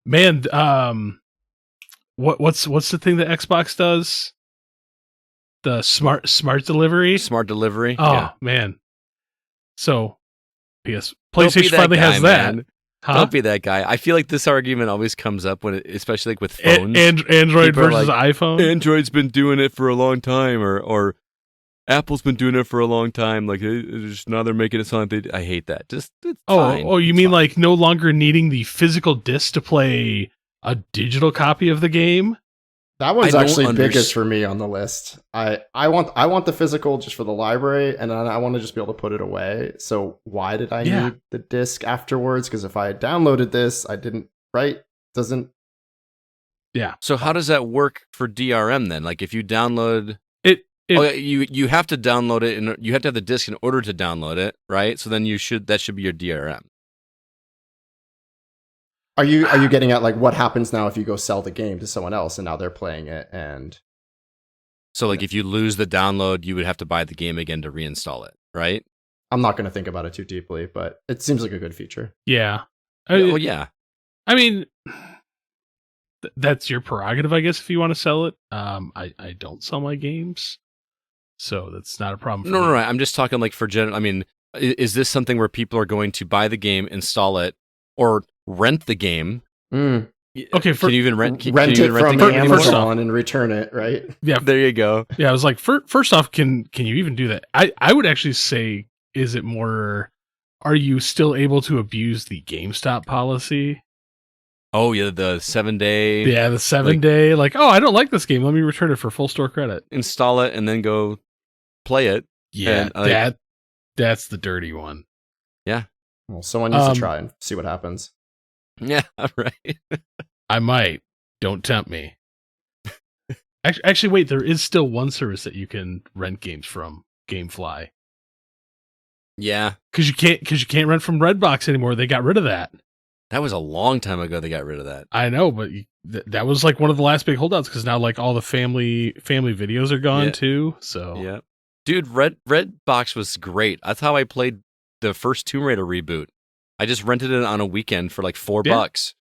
man, what's the thing that Xbox does? The smart delivery? Smart delivery? Oh, man. So, PlayStation finally has that. Man. Huh? Don't be that guy. I feel like this argument always comes up when, especially like with phones. Android versus iPhone. Android's been doing it for a long time, or Apple's been doing it for a long time. Like just now they're making it sound like I hate that. Just fine. You mean like no longer needing the physical disc to play a digital copy of the game? That one's actually biggest for me on the list. I want the physical just for the library, and then I want to just be able to put it away. So why did I need the disc afterwards? Because if I had downloaded this, I didn't. Right? Doesn't. Yeah. So how does that work for DRM then? Like if you download it, you have to download it, and you have to have the disc in order to download it, right? So then that should be your DRM. Are you getting at like what happens now if you go sell the game to someone else and now they're playing it? And so like if you lose the download, you would have to buy the game again to reinstall it, right? I'm not going to think about it too deeply, but it seems like a good feature. Yeah. Well, yeah. I mean, that's your prerogative, I guess, if you want to sell it. I don't sell my games, so that's not a problem for me. No. I'm just talking like for general. I mean, is this something where people are going to buy the game, install it, or rent the game? Okay, can you even rent it from Amazon and return it, right? Yeah, there you go. Yeah, I was like, first off, can you even do that? I would actually say, is it more? Are you still able to abuse the GameStop policy? Oh yeah, the 7-day. Yeah, the 7-day. Like, oh, I don't like this game. Let me return it for full store credit. Install it and then go play it. Yeah, that's the dirty one. Yeah. Well, someone needs to try and see what happens. Yeah, right. I might. Don't tempt me. Actually, wait. There is still one service that you can rent games from, GameFly. Yeah, because you can't rent from Redbox anymore. They got rid of that. That was a long time ago. They got rid of that. I know, but that was like one of the last big holdouts because now like all the family videos are gone too. So yeah, dude, Redbox was great. That's how I played the first Tomb Raider reboot. I just rented it on a weekend for like $4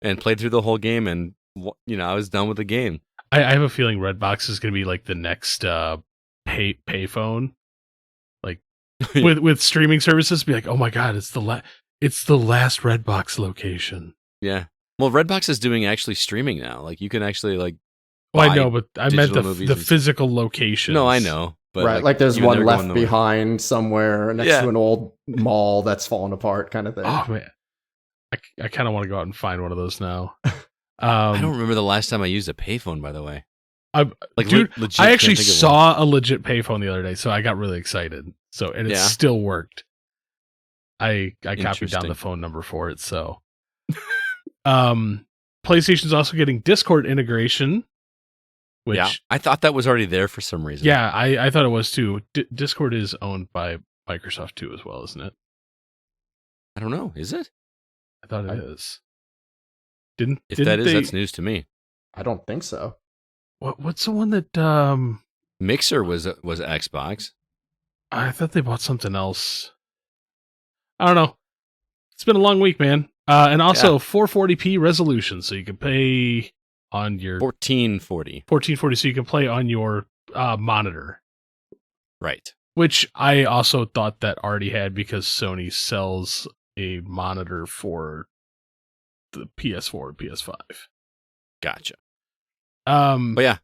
and played through the whole game, and I was done with the game. I have a feeling Redbox is going to be like the next payphone, like with streaming services. Be like, oh my god, it's the last Redbox location. Yeah. Well, Redbox is doing actually streaming now. Like you can actually like. Well, I know, but I meant the physical location. No, I know. But right, like there's one left behind somewhere next to an old mall that's fallen apart, kind of thing. Oh man, I kind of want to go out and find one of those now. I don't remember the last time I used a payphone. By the way, I actually saw a legit payphone the other day, so I got really excited. So it still worked. I copied down Interesting. the phone number for it. So, PlayStation's also getting Discord integration, which Yeah, I thought that was already there for some reason. yeah, I thought it was too. Discord is owned by Microsoft too, as well, isn't it? I don't know. Is it? I thought it is. If that is, that's news to me. I don't think so. What's the one that Mixer was Xbox. I thought they bought something else. I don't know. It's been a long week, man. And also 440p resolution, so you can play on your 1440, so you can play on your monitor. right? Which I also thought that already had because Sony sells a monitor for the PS4 and PS5. Gotcha. But But yeah,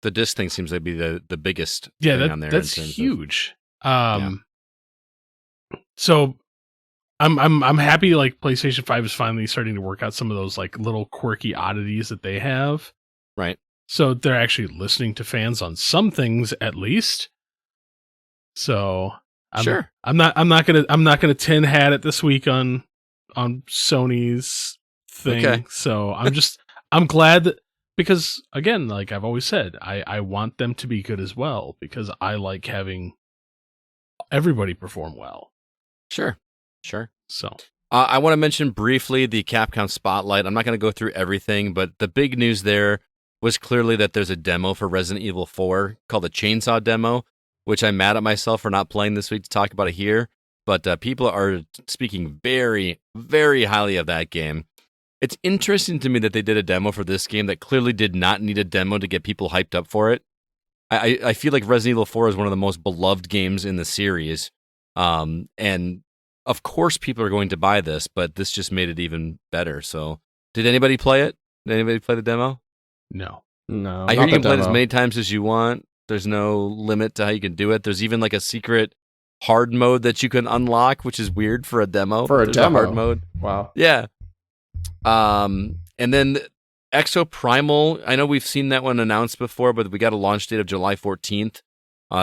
the disc thing seems to be the biggest yeah, thing on there. that's in terms huge. So I'm happy like PlayStation 5 is finally starting to work out some of those like little quirky oddities that they have. Right. So they're actually listening to fans on some things at least. So Sure. I'm not gonna tin hat it this week on Sony's thing. Okay. So I'm glad that, because again, like I've always said, I want them to be good as well because I like having everybody perform well. Sure. So I want to mention briefly the Capcom Spotlight. I'm not going to go through everything, but the big news there was clearly that there's a demo for Resident Evil 4 called the Chainsaw Demo, which I'm mad at myself for not playing this week to talk about it here. But people are speaking very, very highly of that game. It's interesting to me that they did a demo for this game that clearly did not need a demo to get people hyped up for it. I feel like Resident Evil 4 is one of the most beloved games in the series. And of course people are going to buy this, but this just made it even better. So did anybody play it? Did anybody play the demo? no. I hear you can play it as many times as you want. There's no limit to how you can do it. There's even like a secret hard mode that you can unlock, which is weird for a demo. For a There's demo? hard mode. Wow. Yeah. And then Exo Primal, I know we've seen that one announced before, but we got a launch date of July 14th.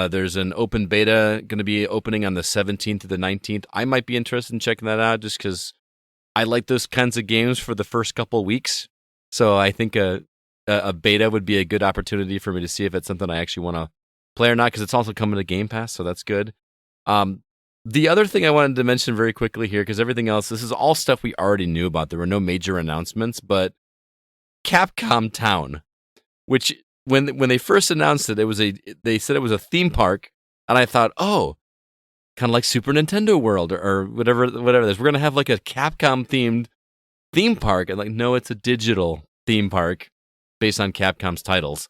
There's an open beta going to be opening on the 17th to the 19th. I might be interested in checking that out just because I like those kinds of games for the first couple weeks. So I think a beta would be a good opportunity for me to see if it's something I actually want to play or not, because it's also coming to Game Pass, so that's good. The other thing I wanted to mention very quickly here, because everything else, this is all stuff we already knew about. There were no major announcements, but Capcom Town, which when they first announced it, they said it was a theme park, and I thought, oh, kind of like Super Nintendo World or whatever it is. We're gonna have like a Capcom themed theme park, and like, no, it's a digital theme park based on Capcom's titles.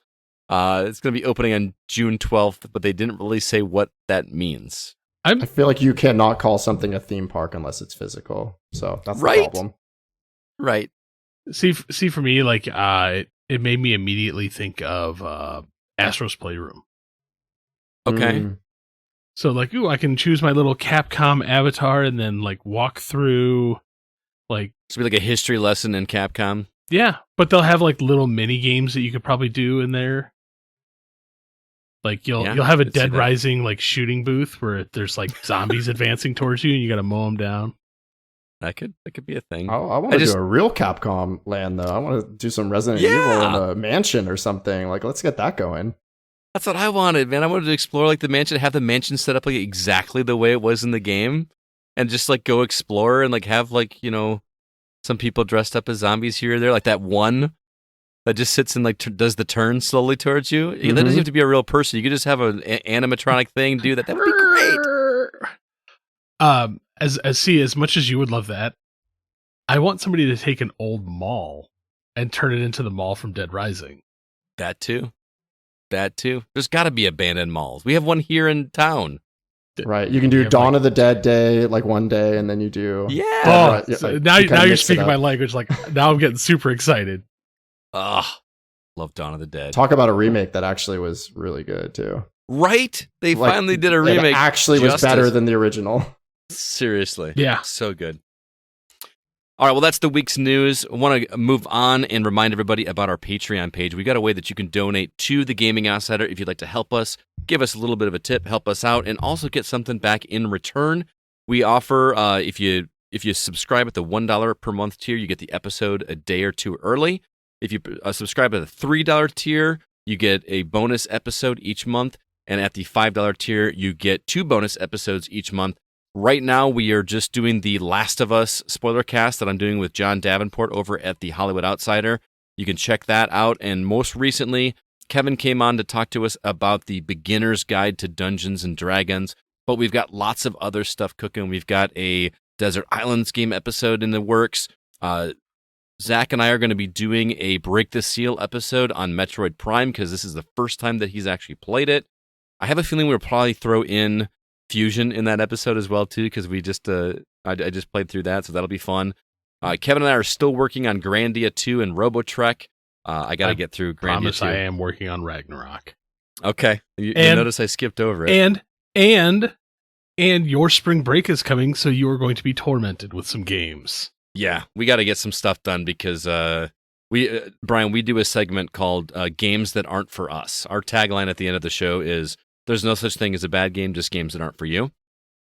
It's gonna be opening on June 12th, but they didn't really say what that means. I feel like you cannot call something a theme park unless it's physical. So that's the problem. Right. See for me, like it made me immediately think of Astro's Playroom. Okay. So like, ooh, I can choose my little Capcom avatar and then like walk through, like, It's gonna be like a history lesson in Capcom. yeah, but they'll have like little mini games that you could probably do in there. Like you'll have a could see Dead that. Rising like shooting booth where there's like zombies advancing towards you and you got to mow them down. That could be a thing. I want to do a real Capcom land, though. I want to do some Resident Evil in a mansion or something. Like, let's get that going. That's what I wanted, man. I wanted to explore like the mansion, have the mansion set up like exactly the way it was in the game, and just like go explore and like have like, you know, some people dressed up as zombies here or there, like that one that just sits and like does the turn slowly towards you. That doesn't have to be a real person. You could just have an animatronic thing do that. That would be great. As much as you would love that, I want somebody to take an old mall and turn it into the mall from Dead Rising. That too. There's got to be abandoned malls. We have one here in town. Right. You can do Dawn of the Dead Day like one day, and then you do. Yeah. Oh, right. so Like, now you kinda you're mix it speaking up. my language. Like now I'm getting super excited. Ugh. Love Dawn of the Dead. Talk about a remake that actually was really good too. Right? They Like, finally did a it remake. actually was better than the original. Seriously. Yeah. So good. All right, well, that's the week's news. I want to move on and remind everybody about our Patreon page. We got a way that you can donate to the Gaming Outsider if you'd like to help us, give us a little bit of a tip, help us out, and also get something back in return. We offer if you subscribe at the $1 per month tier, you get the episode a day or two early. If you subscribe at the $3 tier, you get a bonus episode each month. And at the $5 tier, you get 2 bonus episodes each month. Right now, we are just doing the Last of Us spoiler cast that I'm doing with John Davenport over at the Hollywood Outsider. You can check that out. And most recently, Kevin came on to talk to us about the Beginner's Guide to Dungeons and Dragons. But we've got lots of other stuff cooking. We've got a Desert Islands game episode in the works. Zach and I are going to be doing a Break the Seal episode on Metroid Prime because this is the first time that he's actually played it. I have a feeling we'll probably throw in Fusion in that episode as well too, because we just I just played through that, so that'll be fun. Kevin and I are still working on Grandia 2 and Robotrek. I got to get through Grandia promise 2. I am working on Ragnarok. Okay, you notice I skipped over it. And your spring break is coming, so you are going to be tormented with some games. Yeah, we got to get some stuff done because Brian, we do a segment called Games That Aren't For Us. Our tagline at the end of the show is, there's no such thing as a bad game, just games that aren't for you.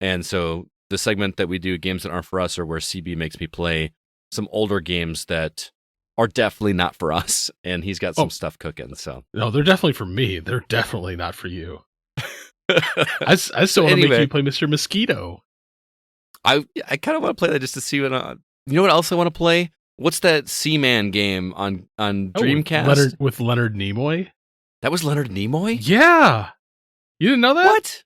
And so the segment that we do, Games That Aren't For Us, are where CB makes me play some older games that are definitely not for us, and he's got some stuff cooking. So no, they're definitely for me. They're definitely not for you. I still want to make you play Mr. Mosquito. I kind of want to play that just to see what... you know what else I want to play? What's that Seaman game on Dreamcast? With Leonard Nimoy? That was Leonard Nimoy? Yeah. You didn't know that? What?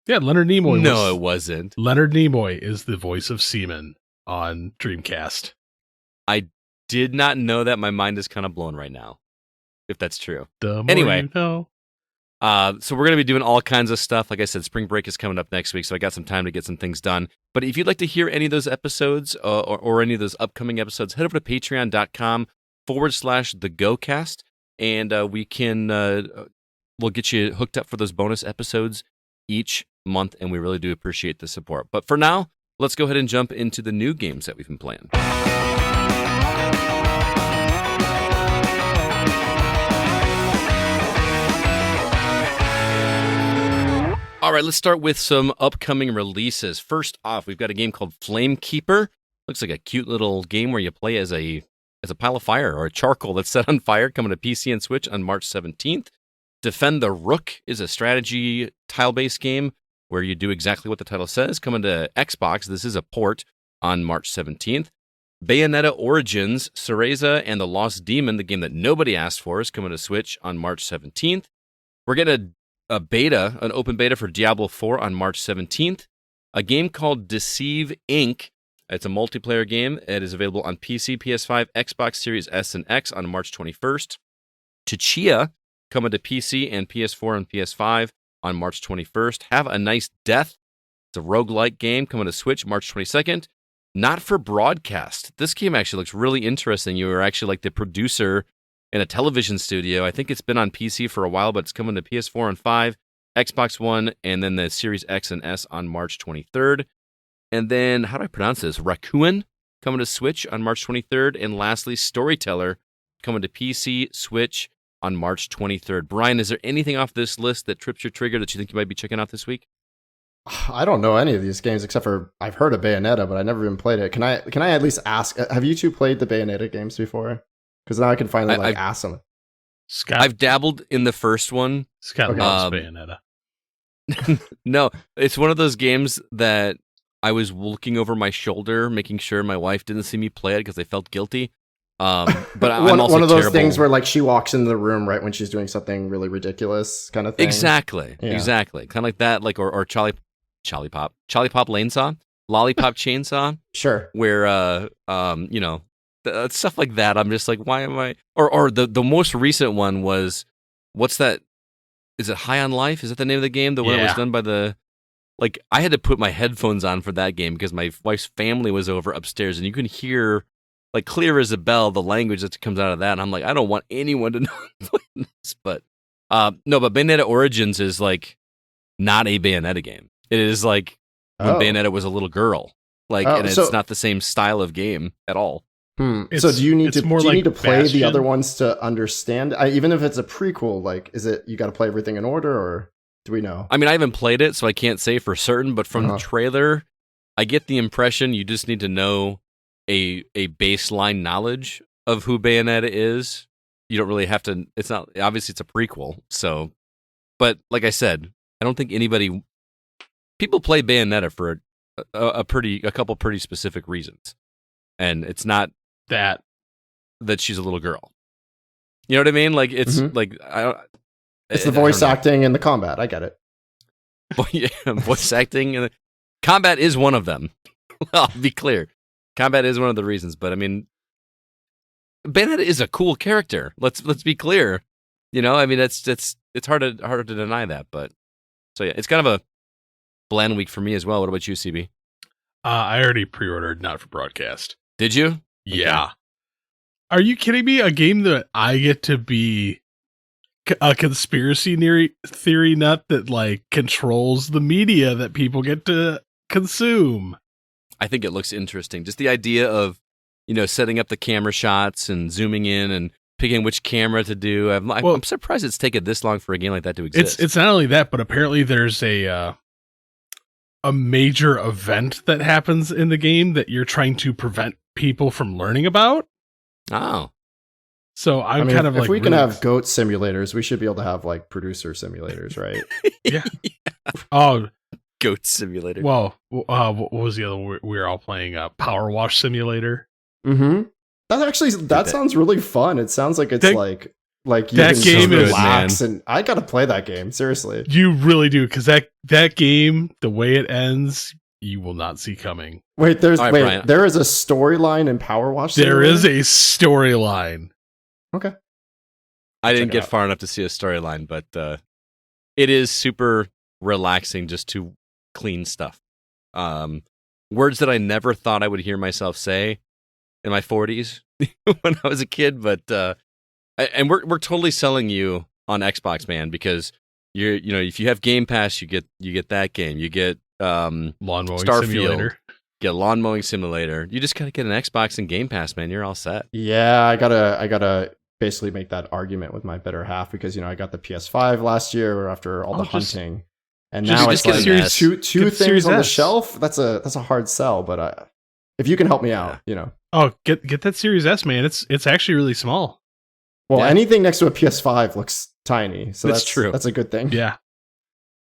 Yeah, Leonard Nimoy. No, it wasn't. Leonard Nimoy is the voice of Seaman on Dreamcast. I did not know that. My mind is kind of blown right now, if that's true. The more anyway, you know. So we're going to be doing all kinds of stuff. Like I said, spring break is coming up next week, so I got some time to get some things done. But if you'd like to hear any of those episodes or any of those upcoming episodes, head over to patreon.com/thegocast, and we'll get you hooked up for those bonus episodes each month, and we really do appreciate the support. But for now, let's go ahead and jump into the new games that we've been playing. All right, let's start with some upcoming releases. First off, we've got a game called Flamekeeper. Looks like a cute little game where you play as a pile of fire or a charcoal that's set on fire, coming to PC and Switch on March 17th. Defend the Rook is a strategy tile-based game where you do exactly what the title says, coming to Xbox. This is a port on March 17th. Bayonetta Origins, Cereza and the Lost Demon, the game that nobody asked for, is coming to Switch on March 17th. We're getting an open beta for Diablo 4 on March 17th. A game called Deceive Inc. It's a multiplayer game. It is available on PC, PS5, Xbox Series S and X on March 21st. Tchia, coming to PC and PS4 and PS5 on March 21st. Have a Nice Death. It's a roguelike game coming to Switch March 22nd. Not for broadcast. This game actually looks really interesting. You are actually like the producer in a television studio. I think it's been on PC for a while, but it's coming to PS4 and 5, Xbox One, and then the Series X and S on March 23rd. And then, how do I pronounce this? Raccoon, coming to Switch on March 23rd. And lastly, Storyteller, coming to PC, Switch on March 23rd. Brian, is there anything off this list that trips your trigger that you think you might be checking out this week? I don't know any of these games except for I've heard of Bayonetta, but I never even played it. Can I at least ask, have you two played the Bayonetta games before? Because now I can finally ask them. Scott, I've dabbled in the first one. Scott loves Bayonetta. No, it's one of those games that I was looking over my shoulder, making sure my wife didn't see me play it because I felt guilty. But I'm also one of those terrible. things where like she walks into the room right when she's doing something really ridiculous, kind of thing. Exactly, Yeah. exactly, kind of like that, like or Charlie Pop Chainsaw, Lollipop Chainsaw. Sure. Where stuff like that. I'm just like, why am I? Or the most recent one was, what's that? Is it High on Life? Is that the name of the game? The one that was done by the. Like, I had to put my headphones on for that game because my wife's family was over upstairs, and you can hear, like, clear as a bell, the language that comes out of that. And I'm like, I don't want anyone to know I'm playing this. But no, but Bayonetta Origins is like not a Bayonetta game. It is like when Bayonetta was a little girl. Like, and it's not the same style of game at all. So do you need to play Bastion? the other ones to understand? Even if it's a prequel, like, is it you got to play everything in order, or do we know? I mean, I haven't played it, so I can't say for certain. But from the trailer, I get the impression you just need to know a baseline knowledge of who Bayonetta is. You don't really have to. It's not obviously it's a prequel, so. But like I said, I don't think people play Bayonetta for a couple pretty specific reasons, and it's not that she's a little girl. You know what I mean? Like it's like it's the voice acting and the combat. I get it. Voice acting and combat is one of them. I'll be clear, combat is one of the reasons. But I mean, Bayonetta is a cool character. Let's be clear. You know, I mean, it's harder to deny that. But so yeah, it's kind of a bland week for me as well. What about you, CB? I already pre-ordered Not for Broadcast. Did you? Yeah. Okay. Are you kidding me? A game that I get to be a conspiracy theory nut that like controls the media that people get to consume. I think it looks interesting. Just the idea of, setting up the camera shots and zooming in and picking which camera to do. I'm surprised it's taken this long for a game like that to exist. It's not only that, but apparently there's a major event that happens in the game that you're trying to prevent people from learning about. Oh. So I'm kind of if like, we can have goat simulators, we should be able to have like producer simulators, right? Yeah. Oh, goat simulator. Well, what was the other one we were all playing? Power Wash Simulator. Mm-hmm. That sounds really fun. It sounds like it's like you that can game just is relax, and I gotta play that game seriously. You really do, because that game, the way it ends, you will not see coming. Wait, there is a storyline in Power Wash Simulator? There is a storyline. Okay. I didn't get far enough to see a storyline, but it is super relaxing just to clean stuff. Words that I never thought I would hear myself say in my 40s when I was a kid, but and we're totally selling you on Xbox, man, because if you have Game Pass, you get that game, you get lawn mowing Starfield, simulator. Get a lawn mowing simulator. You just gotta get an Xbox and Game Pass, man. You're all set. Yeah, I gotta basically make that argument with my better half because I got the PS5 last year after all the hunting, and now it's like two things on the shelf. That's a hard sell, but if you can help me out, Oh, get that Series S, man. It's actually really small. Well, anything next to a PS5 looks tiny, so that's true. That's a good thing. Yeah.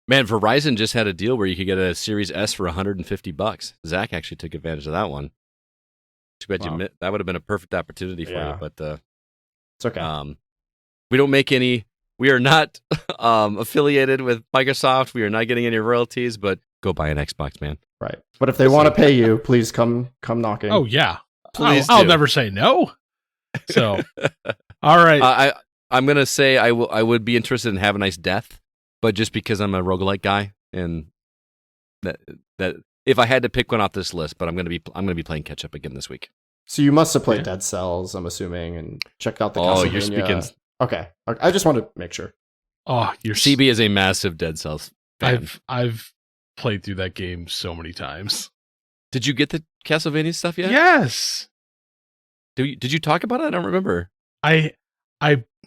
Man, Verizon just had a deal where you could get a Series S for $150. Zach actually took advantage of that one. Too bad you missed. That would have been a perfect opportunity for you, but it's okay. We don't make any. We are not affiliated with Microsoft. We are not getting any royalties, but go buy an Xbox, man. Right. But if they want to pay you, please come knocking. Oh yeah, please. I'll never say no. So, all right. I'm gonna say I would be interested in Have a Nice Death. But just because I'm a roguelike guy, and that if I had to pick one off this list, but I'm gonna be playing catch up again this week. So you must have played Dead Cells, I'm assuming, and checked out the Castlevania. You're speaking. Okay, I just want to make sure. Oh, your CB is a massive Dead Cells fan. I've played through that game so many times. Did you get the Castlevania stuff yet? Yes. Did you talk about it? I don't remember.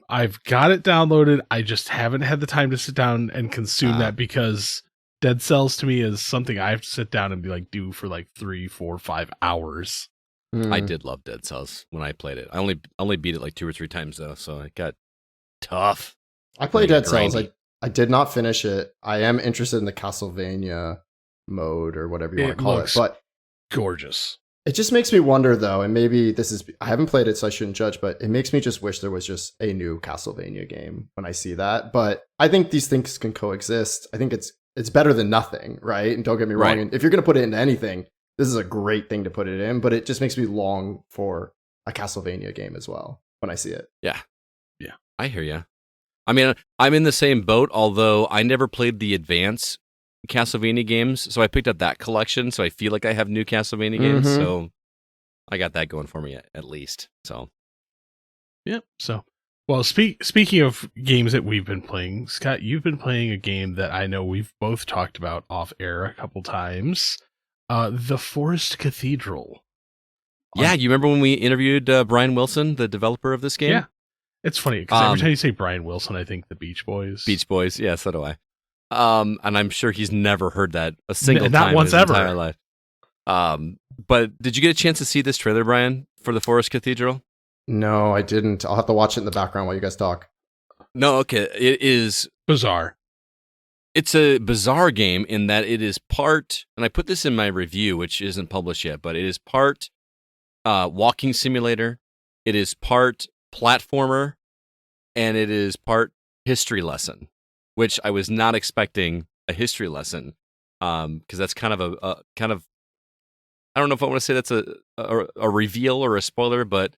I've got it downloaded. I just haven't had the time to sit down and consume that because Dead Cells to me is something I have to sit down and be like do for like 3, 4, 5 hours. I did love Dead Cells when I played it. I only beat it like 2 or 3 times though, so it got tough. I played Dead Cells. I did not finish it. I am interested in the Castlevania mode or whatever you want to call it. But gorgeous. It just makes me wonder, though, and maybe I haven't played it, so I shouldn't judge, but it makes me just wish there was just a new Castlevania game when I see that. But I think these things can coexist. I think it's better than nothing, right? And don't get me wrong. And if you're going to put it into anything, this is a great thing to put it in, but it just makes me long for a Castlevania game as well when I see it. Yeah. I hear you. I mean, I'm in the same boat, although I never played the advance Castlevania games, so I picked up that collection, so I feel like I have new Castlevania games, so I got that going for me at least. So, yeah. So, well, speaking of games that we've been playing, Scott, you've been playing a game that I know we've both talked about off air a couple times, The Forest Cathedral. Yeah, you remember when we interviewed Brian Wilson, the developer of this game? Yeah, it's funny because every time you say Brian Wilson, I think the Beach Boys. Beach Boys, yeah, so do I. And I'm sure he's never heard that a single time once in his ever. entire life. But did you get a chance to see this trailer, Brian, for the Forest Cathedral? No, I didn't. I'll have to watch it in the background while you guys talk. No, okay. It is Bizarre. It's a bizarre game in that it is part, and I put this in my review, which isn't published yet, but it is part walking simulator, it is part platformer, and it is part history lesson, which I was not expecting a history lesson, because that's kind of a I don't know if I want to say that's a reveal or a spoiler, but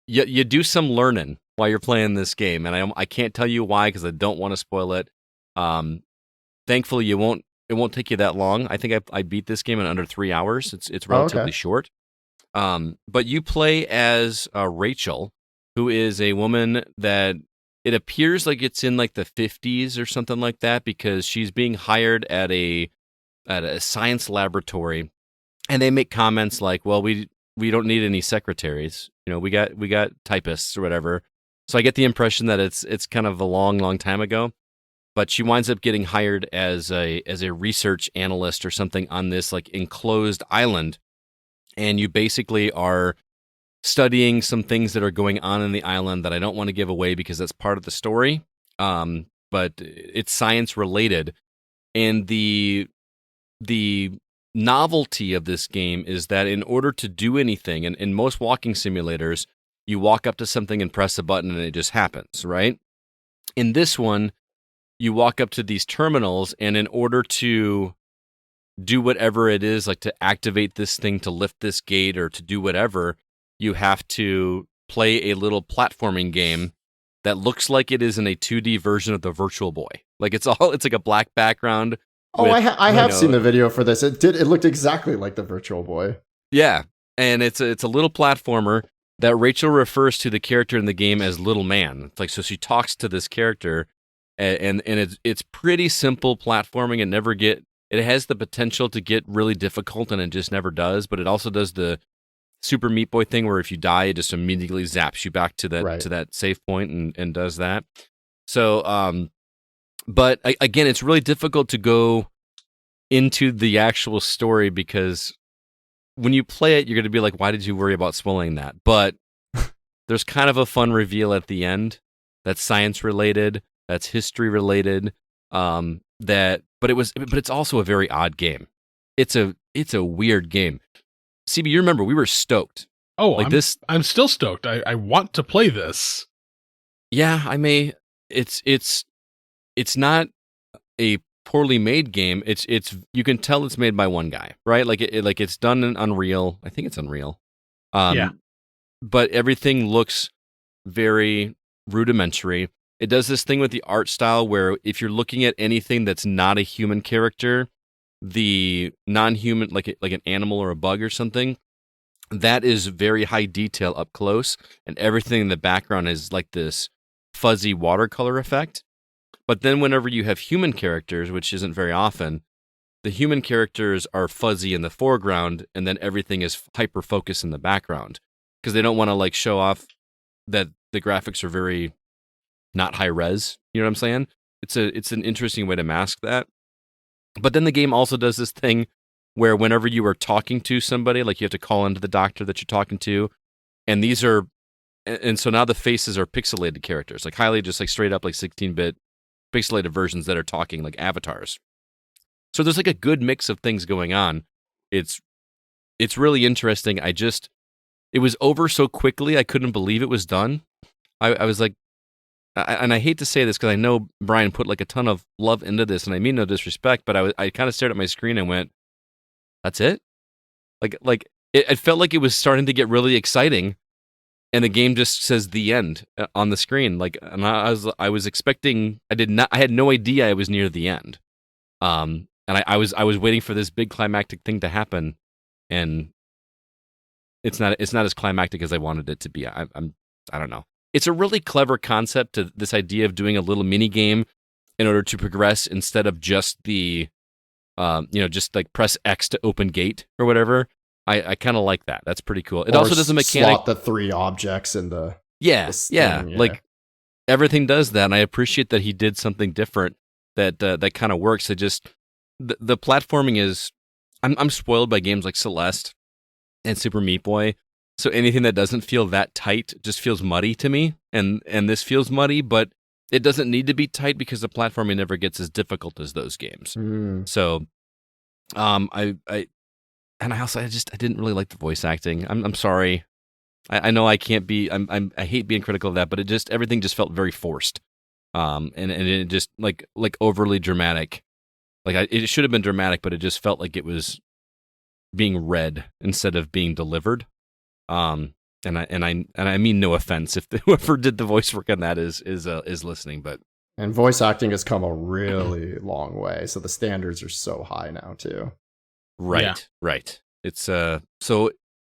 you do some learning while you're playing this game, and I can't tell you why because I don't want to spoil it. Thankfully, it won't take you that long. I think I beat this game in under 3 hours. It's relatively short. But you play as Rachel, who is a woman that it appears like it's in like the 50s or something like that, because she's being hired at a science laboratory, and they make comments like, "Well, we don't need any secretaries. We got typists or whatever." So I get the impression that it's kind of a long time ago. But she winds up getting hired as a research analyst or something on this like enclosed island, and you basically are studying some things that are going on in the island that I don't want to give away because that's part of the story. But it's science related, and the novelty of this game is that in order to do anything, and in most walking simulators, you walk up to something and press a button and it just happens, right? In this one, you walk up to these terminals, and in order to do whatever it is, like to activate this thing, to lift this gate, or to do whatever, you have to play a little platforming game that looks like it is in a 2D version of the Virtual Boy. Like it's like a black background. Oh, I have seen the video for this. It looked exactly like the Virtual Boy. Yeah, and it's a little platformer that Rachel refers to the character in the game as Little Man. It's like, so she talks to this character. And it's pretty simple platforming. It has the potential to get really difficult, and it just never does. But it also does the Super Meat Boy thing, where if you die, it just immediately zaps you back to that save point and does that. So, but again, it's really difficult to go into the actual story, because when you play it, you're going to be like, "Why did you worry about spoiling that?" But there's kind of a fun reveal at the end that's science related. That's history related. But it's also a very odd game. It's a weird game. CB, you remember we were stoked. Oh, like I'm still stoked. I want to play this. Yeah, I may. It's not a poorly made game. It's you can tell it's made by one guy, right? Like it's done in Unreal. I think it's Unreal. Yeah. But everything looks very rudimentary. It does this thing with the art style where if you're looking at anything that's not a human character, the non-human, like an animal or a bug or something, that is very high detail up close, and everything in the background is like this fuzzy watercolor effect. But then whenever you have human characters, which isn't very often, the human characters are fuzzy in the foreground, and then everything is hyper-focused in the background, because they don't want to like show off that the graphics are very not high res, you know what I'm saying? It's an interesting way to mask that. But then the game also does this thing where whenever you are talking to somebody, like you have to call into the doctor that you're talking to, and so now the faces are pixelated characters, like highly just like straight up like 16-bit pixelated versions that are talking like avatars. So there's like a good mix of things going on. It's really interesting. It was over so quickly, I couldn't believe it was done. I was like, and I hate to say this because I know Brian put like a ton of love into this, and I mean no disrespect, but I kind of stared at my screen and went, "That's it?" Like it felt like it was starting to get really exciting, and the game just says "the end" on the screen. Like, and I was expecting, I had no idea I was near the end, and I was waiting for this big climactic thing to happen, and it's not as climactic as I wanted it to be. I don't know. It's a really clever concept to this idea of doing a little mini game in order to progress instead of just the, just like press X to open gate or whatever. I kind of like that. That's pretty cool. It also does a mechanic. Slot the 3 objects in the. Yeah. Like everything does that, and I appreciate that he did something different that kind of works. The platforming is I'm spoiled by games like Celeste and Super Meat Boy. So anything that doesn't feel that tight just feels muddy to me, and this feels muddy, but it doesn't need to be tight because the platforming never gets as difficult as those games. So, I didn't really like the voice acting. I'm sorry. I know I can't be. I hate being critical of that, but everything just felt very forced. And it just like overly dramatic. Like it should have been dramatic, but it just felt like it was being read instead of being delivered. And I mean no offense if whoever did the voice work on that is listening, but And voice acting has come a really long way, so the standards are so high now too. Right. It's so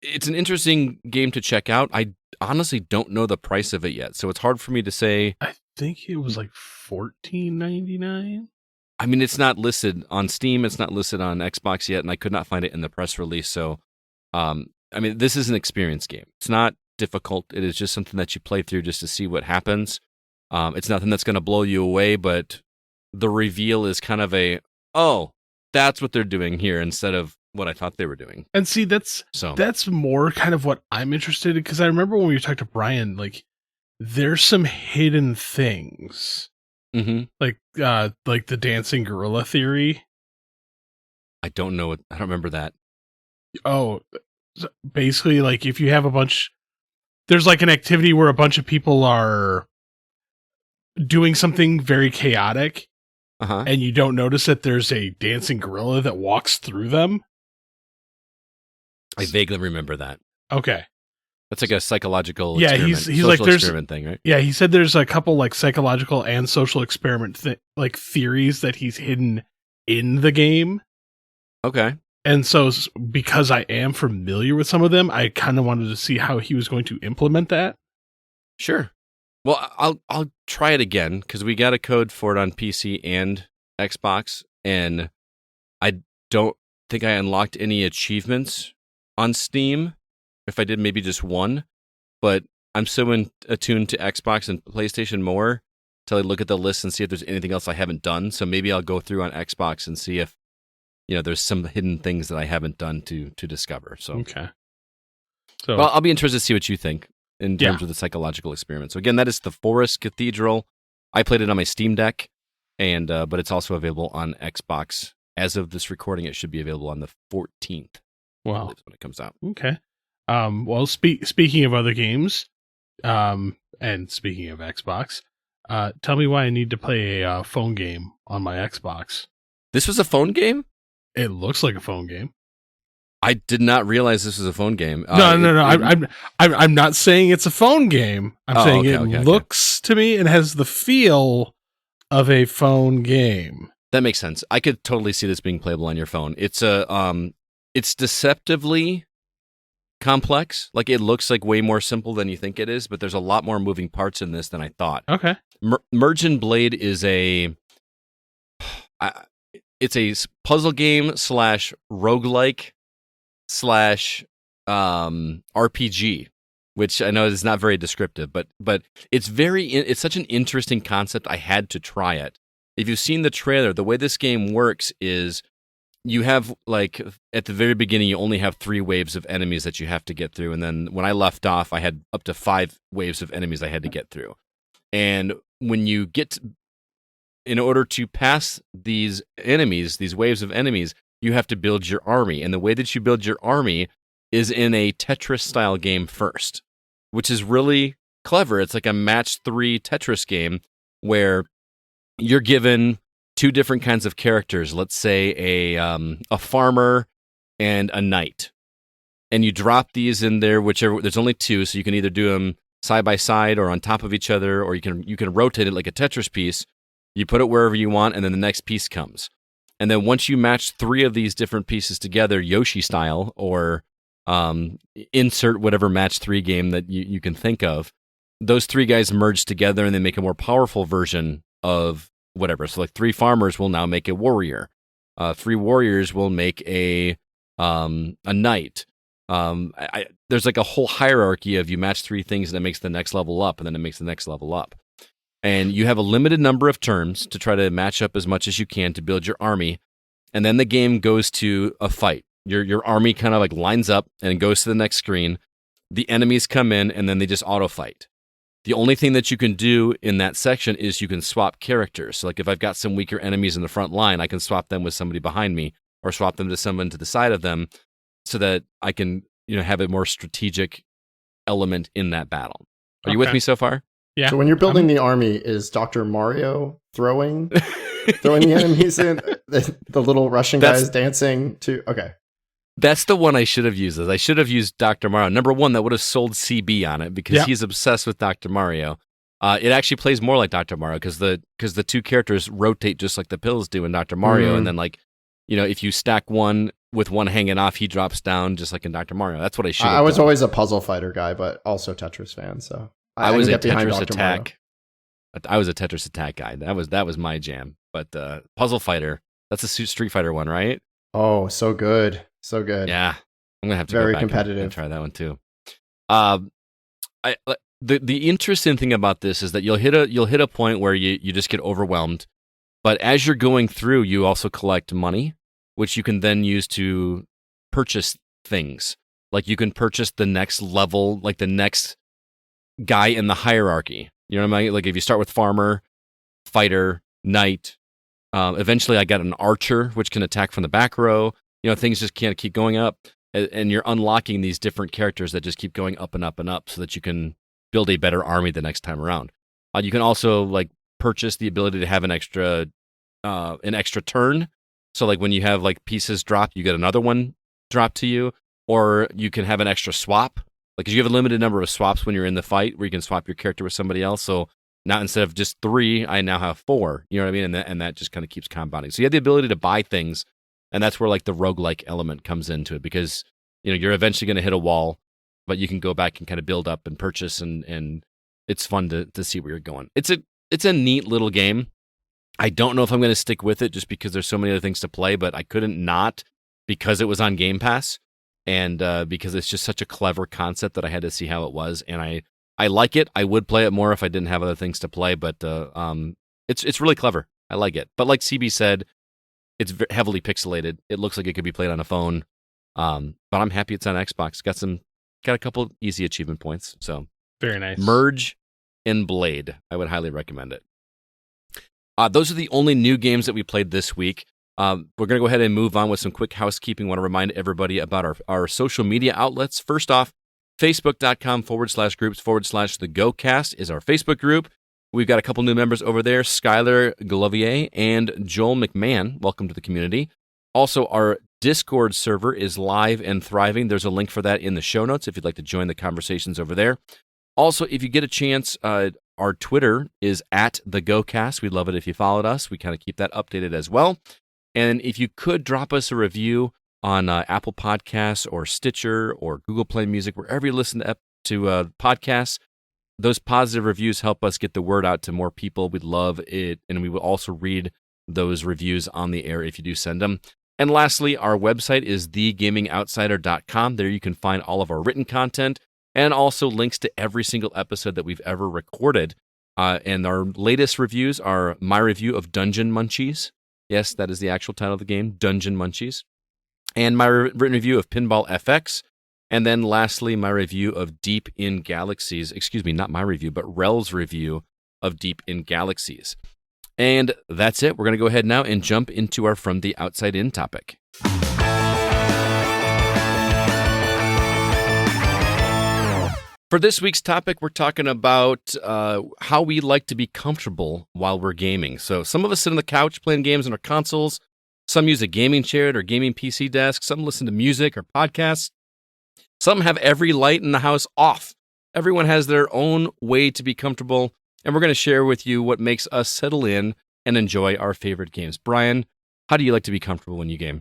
it's an interesting game to check out. I honestly don't know the price of it yet, so it's hard for me to say. I think it was like $14.99. I mean, it's not listed on Steam. It's not listed on Xbox yet, and I could not find it in the press release. So, I mean, this is an experience game. It's not difficult. It is just something that you play through just to see what happens. It's nothing that's going to blow you away, but the reveal is kind of oh, that's what they're doing here instead of what I thought they were doing. And see, that's more kind of what I'm interested in, because I remember when we talked to Brian, like, there's some hidden things. Mm-hmm. Like the dancing gorilla theory. I don't remember that. Oh, basically, like, if you have there's like an activity where a bunch of people are doing something very chaotic, and you don't notice that there's a dancing gorilla that walks through them. I vaguely remember that. Okay. That's like a psychological he's like there's experiment thing, right? Yeah, he said there's a couple like psychological and social experiment like theories that he's hidden in the game. Okay. And so because I am familiar with some of them, I kind of wanted to see how he was going to implement that. Sure. Well, I'll try it again because we got a code for it on PC and Xbox, and I don't think I unlocked any achievements on Steam. If I did, maybe just one, but I'm so attuned to Xbox and PlayStation more till I look at the list and see if there's anything else I haven't done. So maybe I'll go through on Xbox and see if there's some hidden things that I haven't done to discover. So okay. So well, I'll be interested to see what you think in terms of the psychological experiment. So again, that is The Forest Cathedral. I played it on my Steam Deck, and but it's also available on Xbox. As of this recording, it should be available on the 14th. Wow. When it comes out. Okay. Well, speaking of other games, and speaking of Xbox, tell me why I need to play a phone game on my Xbox. This was a phone game? It looks like a phone game. I did not realize this was a phone game. No. I'm not saying it's a phone game. I'm saying it looks to me and has the feel of a phone game. That makes sense. I could totally see this being playable on your phone. It's it's deceptively complex. Like, it looks like way more simple than you think it is, but there's a lot more moving parts in this than I thought. Okay. Merge and Blade is it's a puzzle game / roguelike / RPG, which I know is not very descriptive, but it's such an interesting concept. I had to try it. If you've seen the trailer, the way this game works is you have, like, at the very beginning, you only have 3 waves of enemies that you have to get through. And then when I left off, I had up to 5 waves of enemies I had to get through. And when you in order to pass these enemies, these waves of enemies, you have to build your army. And the way that you build your army is in a Tetris-style game first, which is really clever. It's like a match 3 Tetris game where you're given 2 different kinds of characters. Let's say a farmer and a knight, and you drop these in there. There's only 2, so you can either do them side by side or on top of each other, or you can rotate it like a Tetris piece. You put it wherever you want, and then the next piece comes. And then once you match 3 of these different pieces together, Yoshi style, or insert whatever match 3 game that you can think of, those 3 guys merge together and they make a more powerful version of whatever. So, like, 3 farmers will now make a warrior. 3 warriors will make a knight. There's like a whole hierarchy of you match 3 things and it makes the next level up, and then it makes the next level up. And you have a limited number of turns to try to match up as much as you can to build your army. And then the game goes to a fight. your army kind of like lines up and goes to the next screen. The enemies come in and then they just auto fight. The only thing that you can do in that section is you can swap characters. So like if I've got some weaker enemies in the front line, I can swap them with somebody behind me or swap them to someone to the side of them so that I can, have a more strategic element in that battle. Are you with me so far? Yeah. So when you're building the army, is Dr. Mario throwing the enemies in? The little Russian guys dancing too? Okay. That's the one I should have used. I should have used Dr. Mario. Number one, that would have sold CB on it because he's obsessed with Dr. Mario. It actually plays more like Dr. Mario because the two characters rotate just like the pills do in Dr. Mario. And then if you stack one with one hanging off, he drops down just like in Dr. Mario. That's what I should have I was done. always a puzzle fighter guy, but also Tetris fan. So I was a get behind Tetris Dr. Attack. I was a Tetris Attack guy. That was my jam. But Puzzle Fighter, that's a Street Fighter one, right? Oh, so good. So good. Yeah. I'm going to have to Very go back competitive. and try that one too. The interesting thing about this is that you'll hit a point where you just get overwhelmed. But as you're going through, you also collect money, which you can then use to purchase things. Like you can purchase the next level, like the next guy in the hierarchy. You know what I mean? Like if you start with farmer, fighter, knight, eventually I got an archer, which can attack from the back row. Things just can't keep going up. And you're unlocking these different characters that just keep going up and up and up so that you can build a better army the next time around. You can also like purchase the ability to have an extra turn. So like when you have like pieces drop, you get another one drop to you, or you can have an extra swap. Like you have a limited number of swaps when you're in the fight where you can swap your character with somebody else. So now instead of just 3, I now have 4. You know what I mean? And that just kind of keeps compounding. So you have the ability to buy things. And that's where like the roguelike element comes into it because, you're eventually going to hit a wall, but you can go back and kind of build up and purchase and it's fun to see where you're going. It's a neat little game. I don't know if I'm going to stick with it just because there's so many other things to play, but I couldn't not because it was on Game Pass and because it's just such a clever concept that I had to see how it was. And I like it. I would play it more if I didn't have other things to play, but it's really clever. I like it. But like CB said, it's heavily pixelated. It looks like it could be played on a phone, but I'm happy it's on Xbox. Got a couple easy achievement points. So very nice. Merge and Blade. I would highly recommend it. Those are the only new games that we played this week. We're going to go ahead and move on with some quick housekeeping. Want to remind everybody about our social media outlets. First off, facebook.com/groups/the GoCast is our Facebook group. We've got a couple new members over there, Skylar Glovier and Joel McMahon. Welcome to the community. Also, our Discord server is live and thriving. There's a link for that in the show notes if you'd like to join the conversations over there. Also, if you get a chance, our Twitter is @TheGoCast. We'd love it if you followed us. We kind of keep that updated as well. And if you could drop us a review on Apple Podcasts or Stitcher or Google Play Music, wherever you listen to podcasts, those positive reviews help us get the word out to more people. We'd love it. And we will also read those reviews on the air if you do send them. And lastly, our website is thegamingoutsider.com. There you can find all of our written content and also links to every single episode that we've ever recorded. And our latest reviews are my review of Dungeon Munchies. Yes, that is the actual title of the game, Dungeon Munchies. And my written review of Pinball FX. And then lastly, my review of Deep in Galaxies. Excuse me, not my review, but Rel's review of Deep in Galaxies. And that's it. We're going to go ahead now and jump into our From the Outside In topic. For this week's topic, we're talking about how we like to be comfortable while we're gaming. So some of us sit on the couch playing games on our consoles. Some use a gaming chair or gaming PC desk. Some listen to music or podcasts. Some have every light in the house off. Everyone has their own way to be comfortable, and we're going to share with you what makes us settle in and enjoy our favorite games. Brian, how do you like to be comfortable when you game?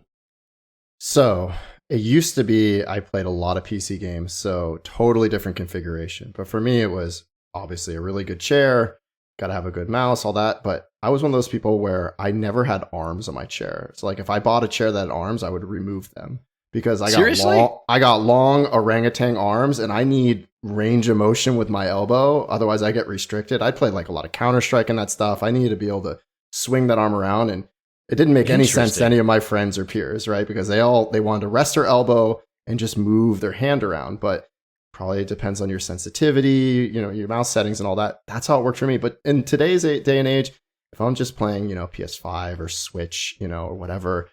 So it used to be I played a lot of PC games, so totally different configuration. But for me, it was obviously a really good chair, got to have a good mouse, all that. But I was one of those people where I never had arms on my chair. So like if I bought a chair that had arms, I would remove them. Because I got long orangutan arms and I need range of motion with my elbow. Otherwise, I get restricted. I played like a lot of Counter-Strike and that stuff. I needed to be able to swing that arm around. And It didn't make any sense to any of my friends or peers, right? Because they wanted to rest their elbow and just move their hand around. But probably it depends on your sensitivity, your mouse settings and all that. That's how it worked for me. But in today's day and age, if I'm just playing, PS5 or Switch, or whatever,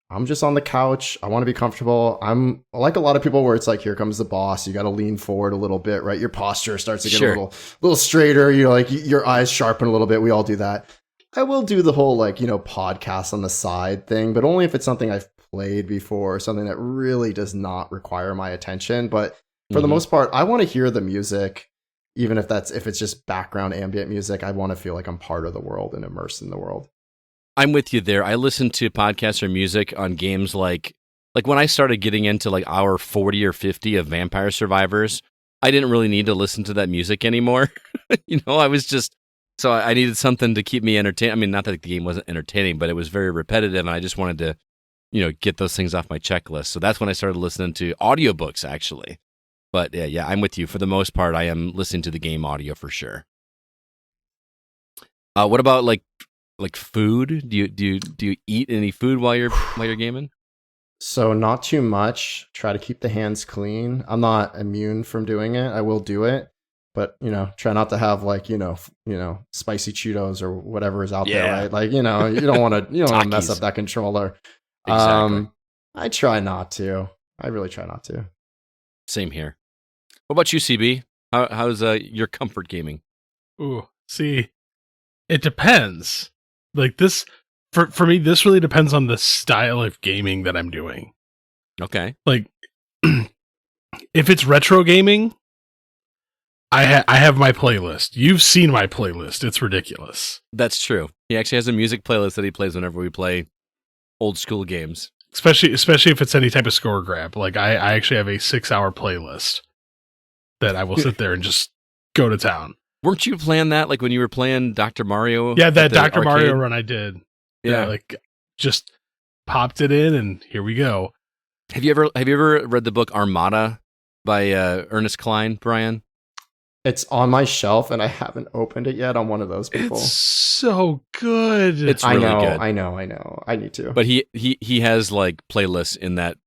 I'm just on the couch. I want to be comfortable. I'm like a lot of people where it's like, here comes the boss. You got to lean forward a little bit, right? Your posture starts to get a little straighter. Your eyes sharpen a little bit. We all do that. I will do the whole podcast on the side thing, but only if it's something I've played before, something that really does not require my attention. But for the most part, I want to hear the music, even if it's just background ambient music. I want to feel like I'm part of the world and immersed in the world. I'm with you there. I listen to podcasts or music on games like when I started getting into hour 40 or 50 of Vampire Survivors, I didn't really need to listen to that music anymore. I was just, so I needed something to keep me entertained. I mean, not that the game wasn't entertaining, but it was very repetitive, and I just wanted to, get those things off my checklist. So that's when I started listening to audiobooks, actually. But yeah, I'm with you. For the most part, I am listening to the game audio for sure. What about like food? Do you eat any food while you're gaming? So not too much. Try to keep the hands clean. I'm not immune from doing it. I will do it, but try not to have spicy Cheetos or whatever is out there, right? You don't want to mess up that controller. Exactly. I try not to. I really try not to. Same here. What about you, CB? How's your comfort gaming? Ooh, see, it depends. This, for me, this really depends on the style of gaming that I'm doing. Okay. If it's retro gaming, I have my playlist. You've seen my playlist. It's ridiculous. That's true. He actually has a music playlist that he plays whenever we play old school games. Especially if it's any type of score grab. I actually have a 6-hour playlist that I will sit there and just go to town. Weren't you playing that when you were playing Dr. Mario? Yeah, that Dr. Mario run I did. Yeah, just popped it in and here we go. Have you ever read the book Armada by Ernest Cline, Brian? It's on my shelf and I haven't opened it yet. I'm one of those people. It's so good. It's really good. I know. I need to. But he has playlists in that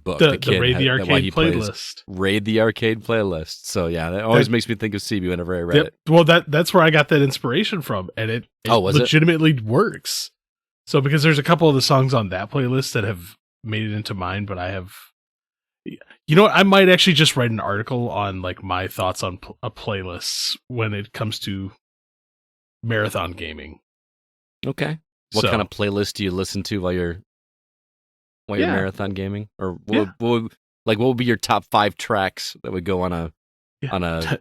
book. The Raid the Arcade playlist. Raid the Arcade playlist. So yeah, that always makes me think of CB whenever I read it. Well, that's where I got that inspiration from, and it legitimately works. So because there's a couple of the songs on that playlist that have made it into mine, but I have. You know what? I might actually just write an article on my thoughts on playlists when it comes to marathon gaming. Okay. What kind of playlist do you listen to while you're marathon gaming? Or what would be your top 5 tracks that would go on a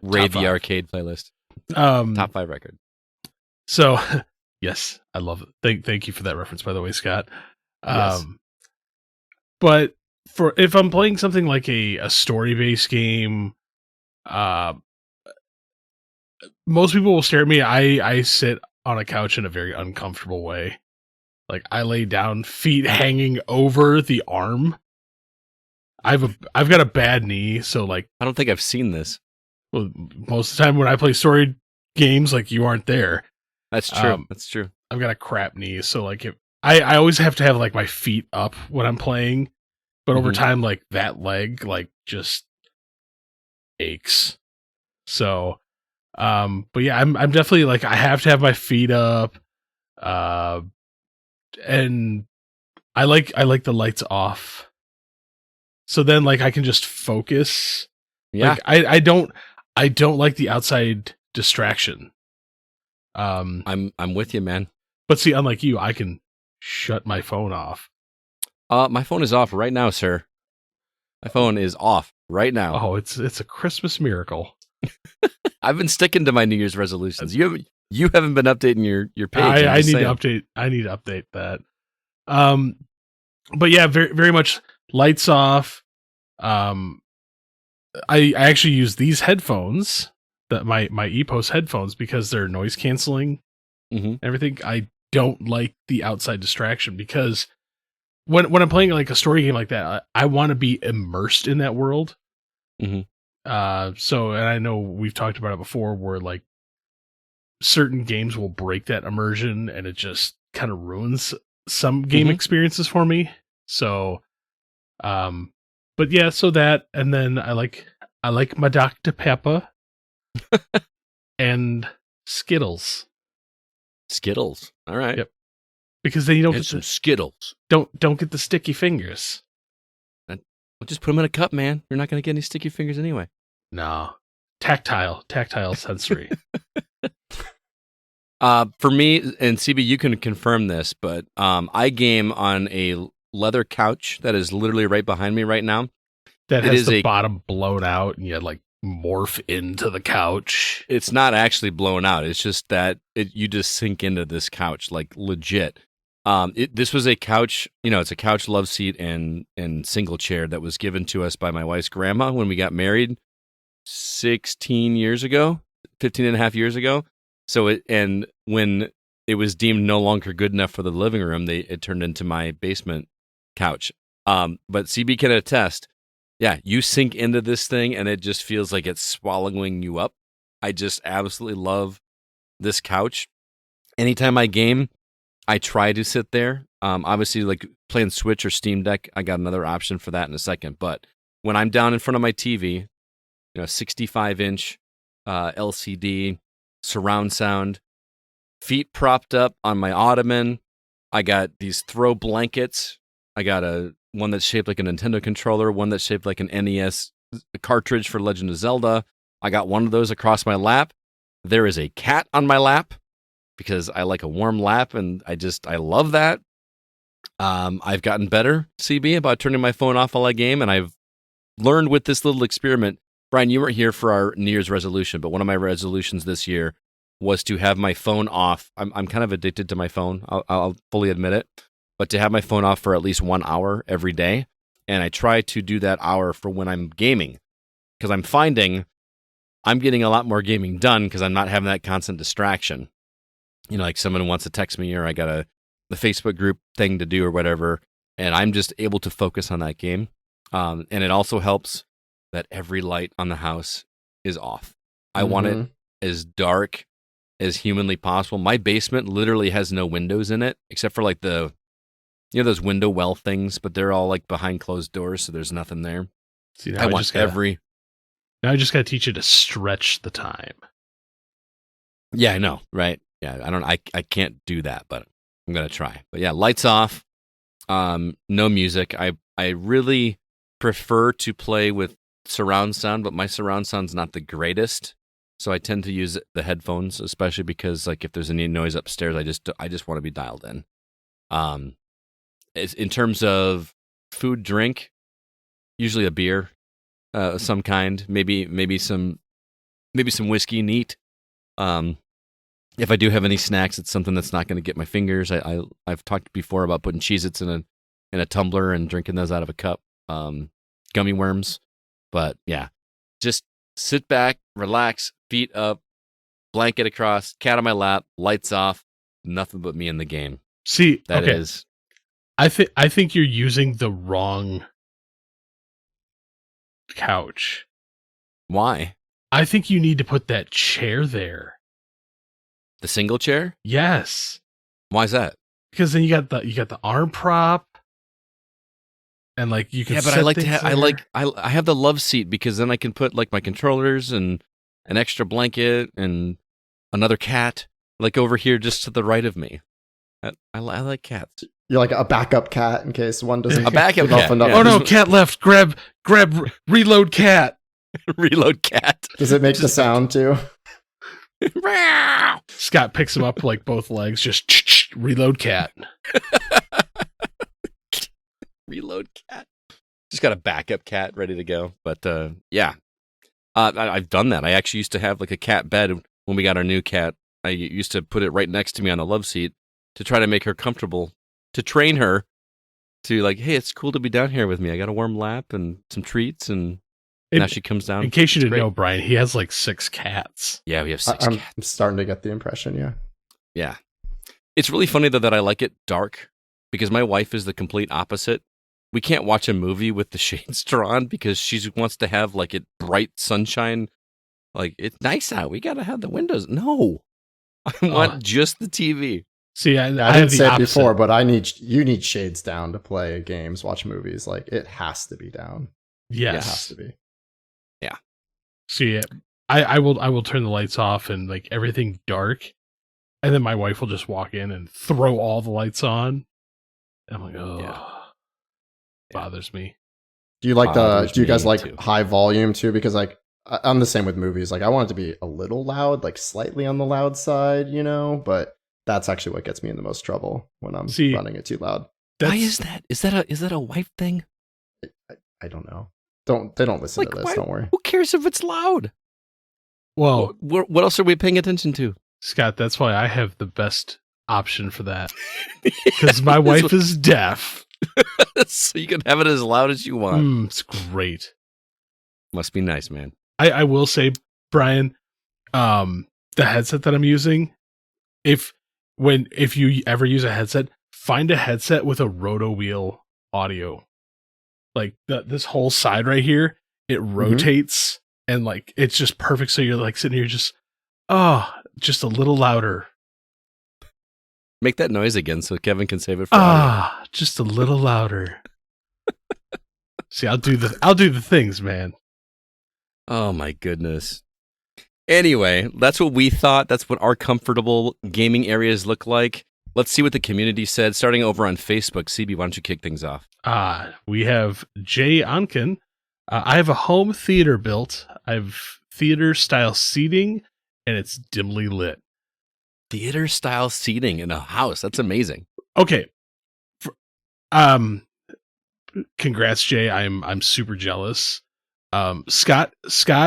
Raid the Arcade playlist? Top 5 record. So yes, I love it. Thank you for that reference, by the way, Scott. Yes. But if I'm playing something like a story-based game, most people will stare at me. I sit on a couch in a very uncomfortable way. I lay down, feet hanging over the arm. I've got a bad knee, so I don't think I've seen this. Well, most of the time when I play story games, you aren't there. That's true. That's true. I've got a crap knee, so if I always have to have my feet up when I'm playing. But over time, that leg, just aches. So, but yeah, I'm definitely I have to have my feet up, and I like the lights off. So then, I can just focus. Yeah, I don't like the outside distraction. I'm with you, man. But see, unlike you, I can shut my phone off. My phone is off right now, sir. My phone is off right now. Oh, it's a Christmas miracle. I've been sticking to my New Year's resolutions. You haven't been updating your page. I need to update. I need to update that. But yeah, very very much lights off. I actually use these headphones, my EPOS headphones, because they're noise canceling. Everything. I don't like the outside distraction because when I'm playing a story game like that, I want to be immersed in that world. So, and I know we've talked about it before, where certain games will break that immersion, and it just kind of ruins some game Mhm. experiences for me. So, but yeah, so that, and then I like my Dr. Pepper and Skittles. Skittles. All right. Yep. Because then you don't Get get some the, Skittles. don't get the sticky fingers. Well, just put them in a cup, man. You're not going to get any sticky fingers anyway. No, tactile sensory. For me, and CB, you can confirm this, but I game on a leather couch that is literally right behind me right now. That It has is the a- bottom blown out, and you like morph into the couch. It's not actually blown out. It's just that you just sink into this couch, like legit. This was a couch, it's a couch love seat and single chair that was given to us by my wife's grandma when we got married 15 and a half years ago. So when it was deemed no longer good enough for the living room, it turned into my basement couch. But CB can attest, yeah, you sink into this thing and it just feels like it's swallowing you up. I just absolutely love this couch. Anytime I game, I try to sit there. Obviously, like playing Switch or Steam Deck, I got another option for that in a second. But when I'm down in front of my TV, 65-inch LCD, surround sound, feet propped up on my ottoman, I got these throw blankets. I got one that's shaped like a Nintendo controller, one that's shaped like an NES cartridge for Legend of Zelda. I got one of those across my lap. There is a cat on my lap, because I like a warm lap, and I love that. I've gotten better, CB, about turning my phone off while I game, and I've learned with this little experiment. Brian, you weren't here for our New Year's resolution, but one of my resolutions this year was to have my phone off. I'm kind of addicted to my phone. I'll fully admit it, but to have my phone off for at least 1 hour every day, and I try to do that hour for when I'm gaming, because I'm finding I'm getting a lot more gaming done because I'm not having that constant distraction. Like someone wants to text me, or I got the Facebook group thing to do or whatever, and I'm just able to focus on that game. And it also helps that every light on the house is off. I want it as dark as humanly possible. My basement literally has no windows in it, except for like those window well things, but they're all like behind closed doors, so there's nothing there. See, Now I just got to teach you to stretch the time. Yeah, I know, right? Yeah, I can't do that, but I'm going to try. But yeah, lights off, no music. I really prefer to play with surround sound, but my surround sound's not the greatest. So I tend to use the headphones, especially because like if there's any noise upstairs, I just want to be dialed in. In terms of food, drink, usually a beer, some kind, maybe some whiskey, neat. If I do have any snacks, it's something that's not going to get my fingers. I've talked before about putting Cheez-Its in a tumbler and drinking those out of a cup. Gummy worms, but yeah, just sit back, relax, feet up, blanket across, cat on my lap, lights off, nothing but me in the game. See, That okay. is. I think you're using the wrong couch. Why? I think you need to put that chair there. The single chair? Yes, Why is that? because then you got the arm prop, and like you can. Yeah, but I set like to things have. there. I have the love seat because then I can put like my controllers and an extra blanket and another cat like over here just to the right of me. I like cats. You're like a backup cat in case one doesn't A backup give off cat, enough. yeah. Oh no, cat left. Grab, reload cat. Reload cat. Does it make the sound too? Scott picks him up like both legs. Just reload cat. Reload cat. Just got a backup cat ready to go. But yeah, I've done that. I actually used to have like a cat bed when we got our new cat. I used to put it right next to me on the love seat to try to make her comfortable, to train her to like, hey, it's cool to be down here with me. I got a warm lap and some treats, and now she comes down. In case you It's didn't great. know, Brian, he has like 6 cats. Yeah, we have 6 I'm cats. starting to get the impression, yeah. Yeah. It's really funny, though, that I like it dark because my wife is the complete opposite. We can't watch a movie with the shades drawn because she wants to have like it bright sunshine. Like, it's nice out. We got to have the windows. No, I want just the TV. See, I I have didn't the say it opposite. before, but you need shades down to play games, watch movies. Like it has to be down. Yes. It has to be. See, I will turn the lights off and like everything dark, and then my wife will just walk in and throw all the lights on. I'm like, oh, bothers me. Do you like do you guys like too. high volume too? Because like I'm the same with movies. Like I want it to be a little loud, like slightly on the loud side, but that's actually what gets me in the most trouble when I'm running it too loud. Why is that? Is that a wife thing? I don't know. They don't listen to this. Don't worry. Who cares if it's loud? Well, what else are we paying attention to? Scott, that's why I have the best option for that. Because my wife is deaf. So you can have it as loud as you want. It's great. Must be nice, man. I will say, Brian, the headset that I'm using, if you ever use a headset, find a headset with a roto wheel audio. Like this whole side right here, it rotates and like it's just perfect. So you're like sitting here just a little louder. Make that noise again so Kevin can save it for audio. Just a little louder. See, I'll do the things, man. Oh my goodness. Anyway, that's what we thought. That's what our comfortable gaming areas look like. Let's see what the community said. Starting over on Facebook, CB, why don't you kick things off? We have Jay Onken. I have a home theater built. I have theater-style seating, and it's dimly lit. Theater-style seating in a house. That's amazing. Okay. Congrats, Jay. I'm super jealous. Scott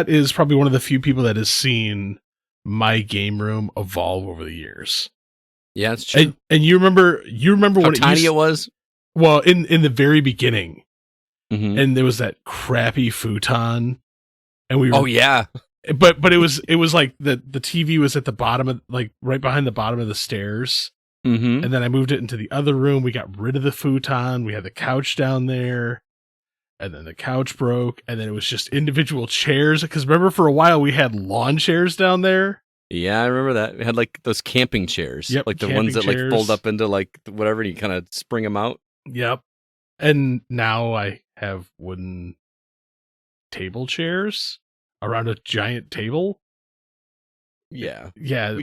is probably one of the few people that has seen my game room evolve over the years. Yeah, it's true. And you remember how when tiny it was? Well, in the very beginning, and there was that crappy futon, and we were, oh yeah, but it was like the TV was at the bottom of like right behind the bottom of the stairs, and then I moved it into the other room. We got rid of the futon. We had the couch down there, and then the couch broke, and then it was just individual chairs. Because remember, for a while we had lawn chairs down there. Yeah, I remember that. We had like those camping chairs, like the ones that chairs. like fold up into like whatever, and you kind of spring them out. Yep. And now I have wooden table chairs around a giant table. Yeah. Yeah.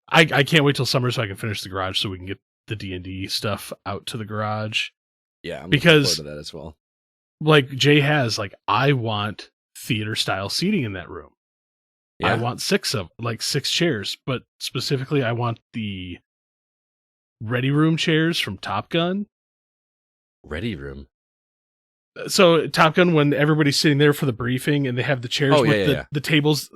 I can't wait till summer so I can finish the garage so we can get the D&D stuff out to the garage. Yeah, I'm because looking forward to that as well. Like Jay has, like I want theater style seating in that room. Yeah. I want 6 chairs, but specifically I want the Ready Room chairs from Top Gun. Ready Room. So Top Gun, when everybody's sitting there for the briefing and they have the chairs the tables,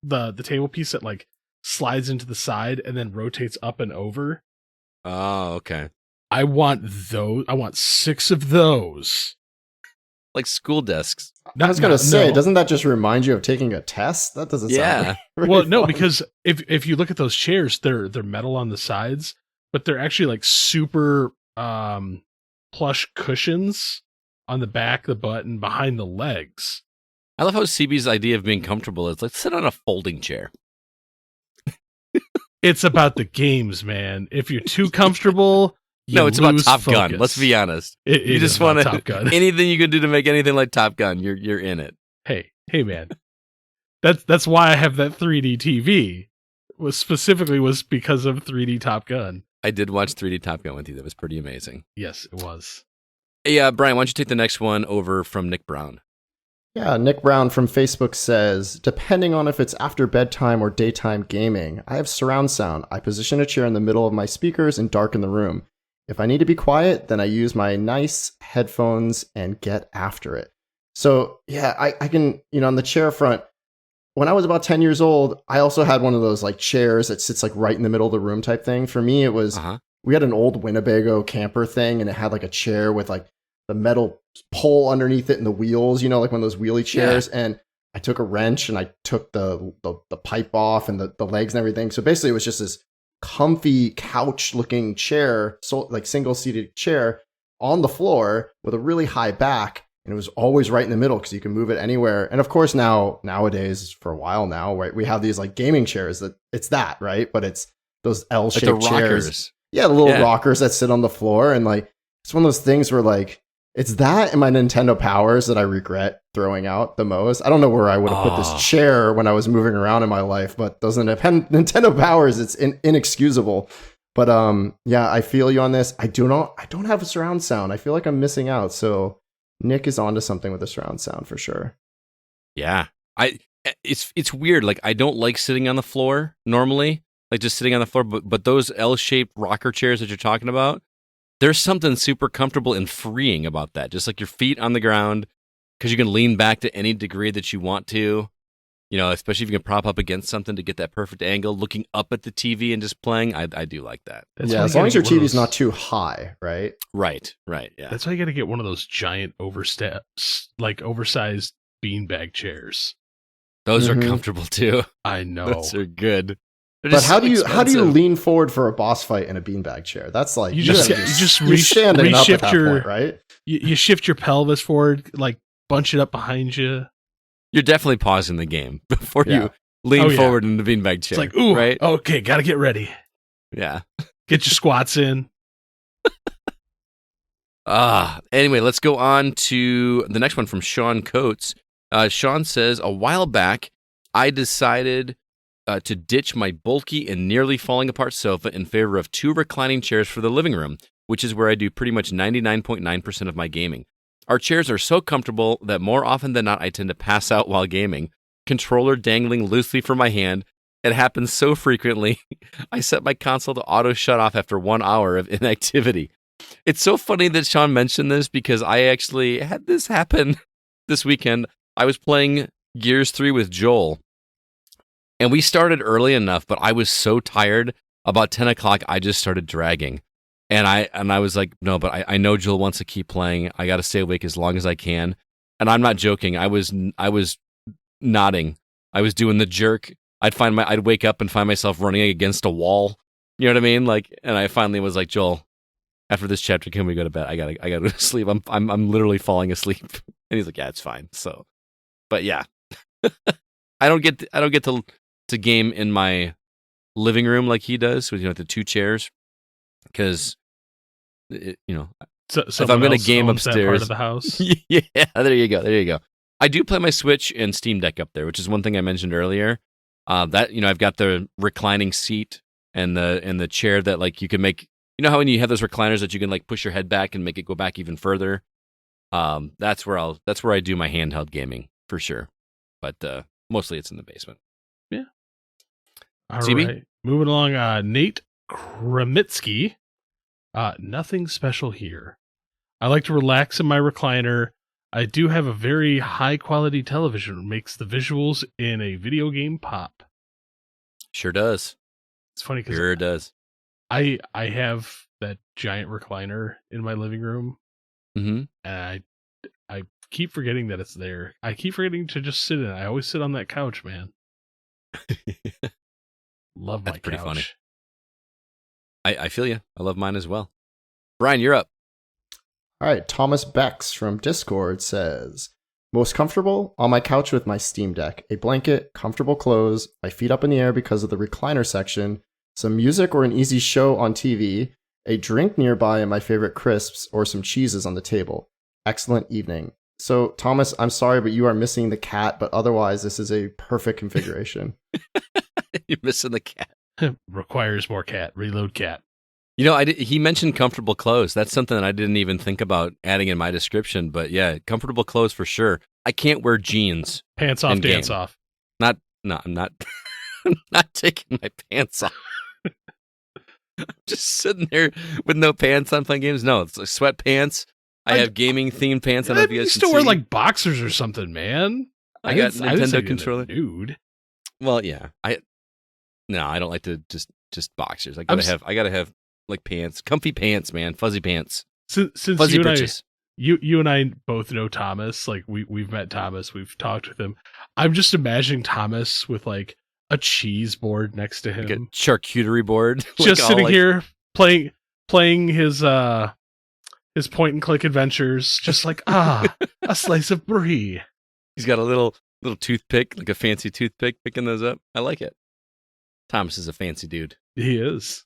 the table piece that like slides into the side and then rotates up and over. Oh, okay. I want those. I want 6 of those. Like school desks. I was gonna say, doesn't that just remind you of taking a test? That doesn't sound really well, no, fun. because if you look at those chairs, they're metal on the sides, but they're actually like super plush cushions on the back, the butt, and behind the legs. I love how CB's idea of being comfortable is let's sit on a folding chair. It's about the games, man. If you're too comfortable, no, it's about Top focus. Gun. Let's be honest. You just want Top Gun. Anything you can do to make anything like Top Gun, you're in it. Hey, man. That's why I have that 3D TV. Was because of 3D Top Gun. I did watch 3D Top Gun with you. That was pretty amazing. Yes, it was. Hey, Brian, why don't you take the next one over from Nick Brown? Yeah, Nick Brown from Facebook says, depending on if it's after bedtime or daytime gaming, I have surround sound. I position a chair in the middle of my speakers and darken the room. If I need to be quiet, then I use my nice headphones and get after it. So yeah, I can, on the chair front, when I was about 10 years old, I also had one of those like chairs that sits like right in the middle of the room type thing. For me, it was, we had an old Winnebago camper thing and it had like a chair with like the metal pole underneath it and the wheels, like one of those wheelie chairs. Yeah. And I took a wrench and I took the pipe off and the legs and everything. So basically it was just this comfy couch looking chair, so like single seated chair on the floor with a really high back. And it was always right in the middle because you can move it anywhere. And of course nowadays, for a while now, right, we have these like gaming chairs that it's that, right? But it's those Like L-shaped the chairs. rockers. Yeah, the little rockers that sit on the floor, and like it's one of those things where like it's that and my Nintendo Powers that I regret throwing out the most. I don't know where I would have put this chair when I was moving around in my life, but those Nintendo Powers, it's inexcusable. But yeah, I feel you on this. I don't have a surround sound. I feel like I'm missing out. So Nick is onto something with the surround sound for sure. Yeah. It's weird. Like I don't like sitting on the floor normally, like just sitting on the floor, but those L-shaped rocker chairs that you're talking about, there's something super comfortable and freeing about that. Just like your feet on the ground, because you can lean back to any degree that you want to, you know, especially if you can prop up against something to get that perfect angle, looking up at the TV and just playing. I do like that. Yeah, as long as your TV's not too high, right? Right, yeah. That's why you got to get one of those giant oversized beanbag chairs. Those are comfortable too. I know. Those are good. But how do you lean forward for a boss fight in a beanbag chair? That's like you're standing up at that point, right? You shift your pelvis forward, like bunch it up behind you. You're definitely pausing the game before you lean forward in the beanbag chair. It's like, ooh, right? Okay, gotta get ready. Yeah. Get your squats in. Anyway, let's go on to the next one from Sean Coates. Sean says, a while back, I decided to ditch my bulky and nearly falling apart sofa in favor of 2 reclining chairs for the living room, which is where I do pretty much 99.9% of my gaming. Our chairs are so comfortable that more often than not I tend to pass out while gaming, controller dangling loosely from my hand. It happens so frequently, I set my console to auto shut off after 1 hour of inactivity. It's so funny that Sean mentioned this because I actually had this happen this weekend. I was playing Gears 3 with Joel, and we started early enough, but I was so tired. About 10 o'clock, I just started dragging. And I was like, no, but I know Joel wants to keep playing. I got to stay awake as long as I can. And I'm not joking. I was nodding. I was doing the jerk. I'd wake up and find myself running against a wall. You know what I mean? Like, and I finally was like, Joel, after this chapter, can we go to bed? I gotta go to sleep. I'm literally falling asleep. And he's like, yeah, it's fine. So, but yeah, I don't get to game in my living room like he does with the 2 chairs. Because, if I'm going to game upstairs, that part of the house. Yeah, there you go. I do play my Switch and Steam Deck up there, which is one thing I mentioned earlier. That I've got the reclining seat and the chair that like you can make. You know how when you have those recliners that you can like push your head back and make it go back even further. That's where I do my handheld gaming for sure. But mostly it's in the basement. Yeah. All CB? right. Moving along. Nate Kramitsky. Nothing special here. I like to relax in my recliner. I do have a very high quality television. It makes the visuals in a video game pop. Sure does. It's funny because Sure does. I have that giant recliner in my living room. Mm-hmm. And I keep forgetting that it's there. I keep forgetting to just sit in it. I always sit on that couch, man. Love my couch. Pretty funny. I feel you. I love mine as well. Brian, you're up. All right, Thomas Bex from Discord says, most comfortable on my couch with my Steam Deck, a blanket, comfortable clothes, my feet up in the air because of the recliner section, some music or an easy show on TV, a drink nearby and my favorite crisps or some cheeses on the table. Excellent evening. So, Thomas, I'm sorry, but you are missing the cat, but otherwise this is a perfect configuration. You're missing the cat. Requires more cat. Reload cat. He mentioned comfortable clothes. That's something that I didn't even think about adding in my description. But yeah, comfortable clothes for sure. I can't wear jeans. Pants off, dance off. I'm not. I'm not taking my pants off. I'm just sitting there with no pants on playing games. No, it's like sweatpants. I have gaming themed pants. I don't know if you guys still can wear see. like boxers or something, man. I got Nintendo controller. Dude. Well, yeah. I don't like to just boxers. I gotta have like pants, comfy pants, man, fuzzy pants. Since fuzzy britches. You and I both know Thomas. Like we've met Thomas. We've talked with him. I'm just imagining Thomas with like a cheese board next to him, like a charcuterie board, just like sitting here playing his point and click adventures, just like a slice of brie. He's got a little toothpick, like a fancy toothpick, picking those up. I like it. Thomas is a fancy dude. He is.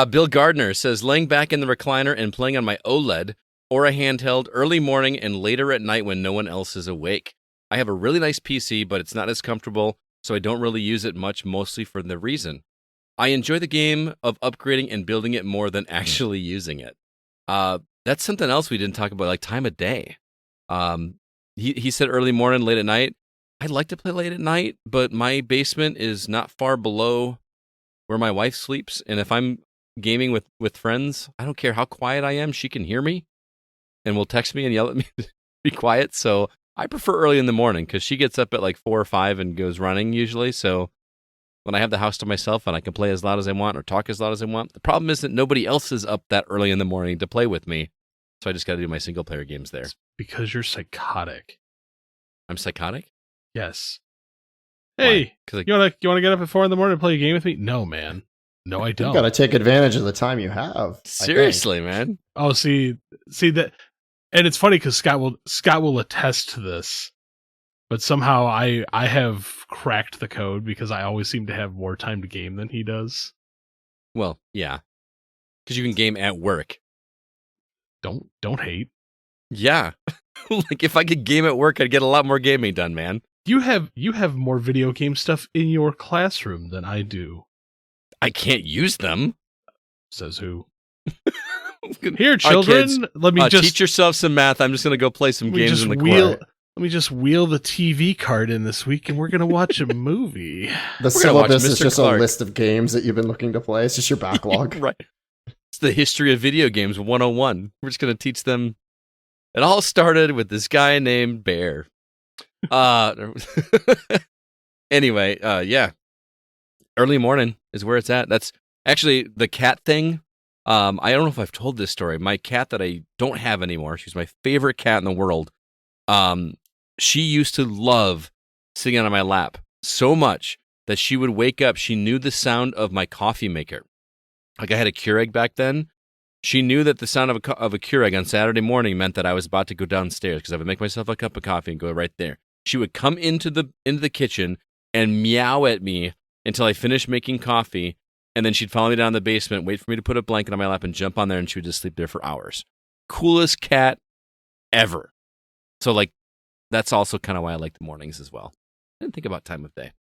Bill Gardner says, laying back in the recliner and playing on my OLED or a handheld early morning and later at night when no one else is awake. I have a really nice PC, but it's not as comfortable, so I don't really use it much, mostly for the reason. I enjoy the game of upgrading and building it more than actually using it. That's something else we didn't talk about, like time of day. He said early morning, late at night. I'd like to play late at night, but my basement is not far below where my wife sleeps, and if I'm gaming with friends, I don't care how quiet I am, she can hear me and will text me and yell at me to be quiet. So I prefer early in the morning because she gets up at like 4 or 5 and goes running usually. So when I have the house to myself and I can play as loud as I want or talk as loud as I want, the problem is that nobody else is up that early in the morning to play with me. So I just got to do my single player games there. It's because you're psychotic. I'm psychotic? Yes. Hey, you want to get up at 4 in the morning and play a game with me? No, man. No, I don't. You got to take advantage of the time you have. Seriously, man. Oh, see that. And it's funny because Scott will attest to this, but somehow I have cracked the code because I always seem to have more time to game than he does. Well, yeah, because you can game at work. Don't hate. Yeah, like if I could game at work, I'd get a lot more gaming done, man. You have more video game stuff in your classroom than I do. I can't use them. Says who? Here, children, kids, let me just teach yourself some math. I'm just going to go play some games in the corner. Let me just wheel the TV card in this week, and we're going to watch a movie. The syllabus is just a list of games that you've been looking to play. It's just your backlog. Right. It's the history of video games 101. We're just going to teach them. It all started with this guy named Bear. Anyway, yeah. Early morning is where it's at. That's actually the cat thing. I don't know if I've told this story. My cat that I don't have anymore, she's my favorite cat in the world. She used to love sitting on my lap so much that she would wake up. She knew the sound of my coffee maker. Like I had a Keurig back then. She knew that the sound of a Keurig on Saturday morning meant that I was about to go downstairs because I would make myself a cup of coffee and go right there. She would come into the kitchen and meow at me until I finished making coffee, and then she'd follow me down the basement, wait for me to put a blanket on my lap, and jump on there, and she would just sleep there for hours. Coolest cat ever. So, like, that's also kind of why I like the mornings as well. I didn't think about time of day.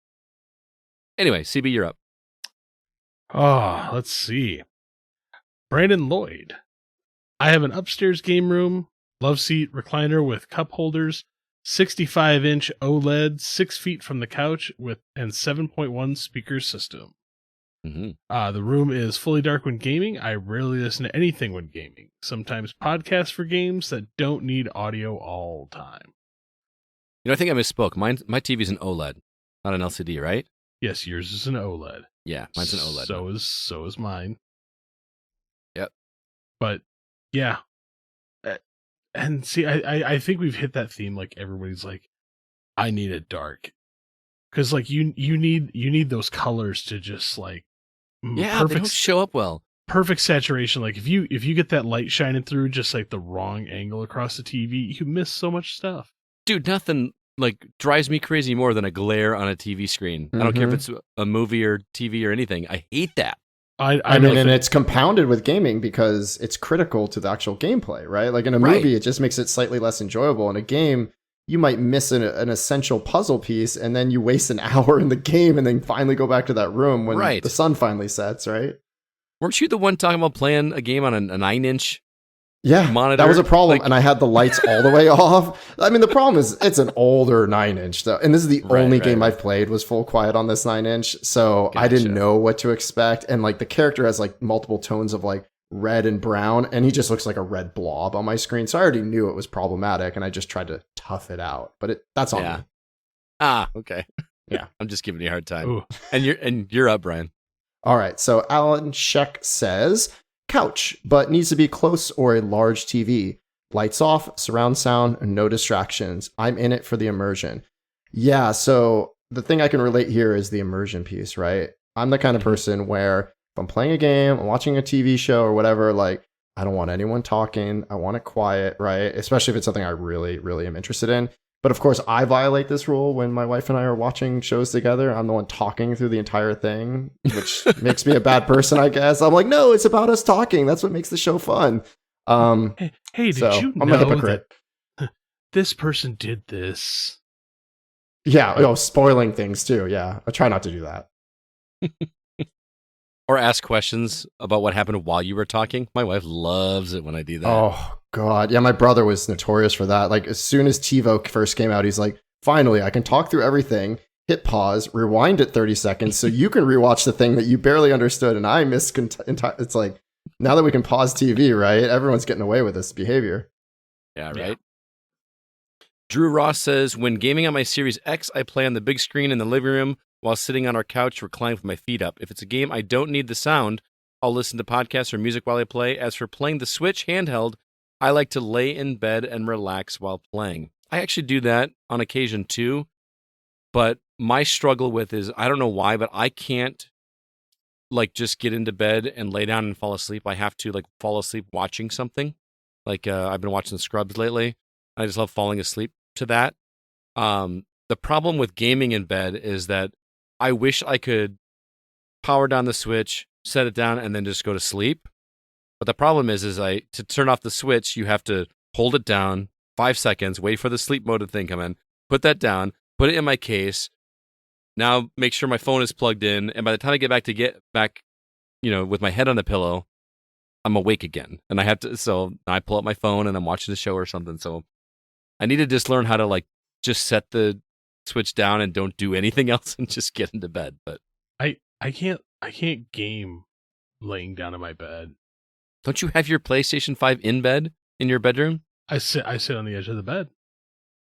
Anyway, CB, you're up. Oh, let's see. Brandon Lloyd. I have an upstairs game room, love seat, recliner with cup holders, 65-inch OLED, 6 feet from the couch and 7.1 speaker system. Mm-hmm. The room is fully dark when gaming. I rarely listen to anything when gaming. Sometimes podcasts for games that don't need audio all the time. You know, I think I misspoke. My TV's an OLED, not an LCD, right? Yes, yours is an OLED. Yeah, mine's an OLED. So is mine. Yep. But yeah. And see, I think we've hit that theme. Like everybody's like, I need it dark, because like you need those colors to just like they don't show up well. Perfect saturation. Like if you get that light shining through just like the wrong angle across the TV, you miss so much stuff. Dude, nothing like drives me crazy more than a glare on a TV screen. I don't care if it's a movie or TV or anything. I hate that. I mean, and it's compounded with gaming because it's critical to the actual gameplay, right? Like in a movie, it just makes it slightly less enjoyable. In a game, you might miss an essential puzzle piece, and then you waste an hour in the game, and then finally go back to that room when the sun finally sets, right? Weren't you the one talking about playing a game on a 9-inch monitor? That was a problem, and I had the lights all the way off. I mean, the problem is it's an older 9-inch, though, and this is the only game I've played was full quiet on this 9-inch, so I didn't know what to expect, and like the character has like multiple tones of like red and brown, and he just looks like a red blob on my screen, so I already knew it was problematic, and I just tried to tough it out, but that's on me. Ah, okay. Yeah. I'm just giving you a hard time. And you're up, Brian. All right, so Alan Sheck says, couch, but needs to be close or a large TV. Lights off, surround sound, no distractions. I'm in it for the immersion. Yeah, so the thing I can relate here is the immersion piece, right? I'm the kind of person where if I'm playing a game, I'm watching a TV show or whatever, like, I don't want anyone talking. I want it quiet, right? Especially if it's something I really, really am interested in. But of course, I violate this rule when my wife and I are watching shows together. I'm the one talking through the entire thing, which makes me a bad person, I guess. I'm like, no, it's about us talking. That's what makes the show fun. Hey, did you I'm a know hypocrite. that this person did this? Yeah, spoiling things too. Yeah, I try not to do that. Or ask questions about what happened while you were talking. My wife loves it when I do that. Oh, God. Yeah, my brother was notorious for that. Like, as soon as TiVo first came out, he's like, finally, I can talk through everything, hit pause, rewind it 30 seconds so you can rewatch the thing that you barely understood and I missed. It's like, now that we can pause TV, right? Everyone's getting away with this behavior. Yeah, right? Yeah. Drew Ross says, when gaming on my Series X, I play on the big screen in the living room while sitting on our couch reclined with my feet up. If it's a game I don't need the sound, I'll listen to podcasts or music while I play. As for playing the Switch handheld, I like to lay in bed and relax while playing. I actually do that on occasion too, but my struggle with is, I don't know why, but I can't like just get into bed and lay down and fall asleep. I have to like fall asleep watching something. Like I've been watching Scrubs lately. I just love falling asleep to that. The problem with gaming in bed is that I wish I could power down the Switch, set it down, and then just go to sleep. But the problem is to turn off the Switch, you have to hold it down 5 seconds, wait for the sleep mode thing come in, put that down, put it in my case. Now make sure my phone is plugged in, and by the time I get back, with my head on the pillow, I'm awake again. And I have to, so I pull up my phone and I'm watching the show or something. So I need to just learn how to like just set the Switch down and don't do anything else and just get into bed. But I can't game laying down in my bed. Don't you have your PlayStation 5 in bed in your bedroom? I sit on the edge of the bed.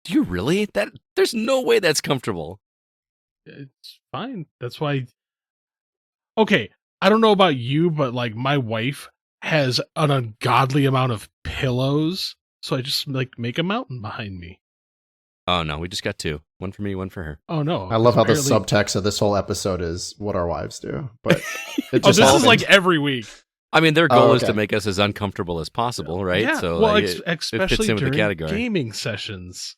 Do you really? There's no way that's comfortable. It's fine. That's why. Okay, I don't know about you, but like my wife has an ungodly amount of pillows, so I just like make a mountain behind me. Oh no, we just got 2. One for me, one for her. Oh no. I love how the subtext of this whole episode is what our wives do. But it just this is like every week. I mean, their goal is to make us as uncomfortable as possible, right? Yeah. So well, it especially fits in with during the category. Gaming sessions.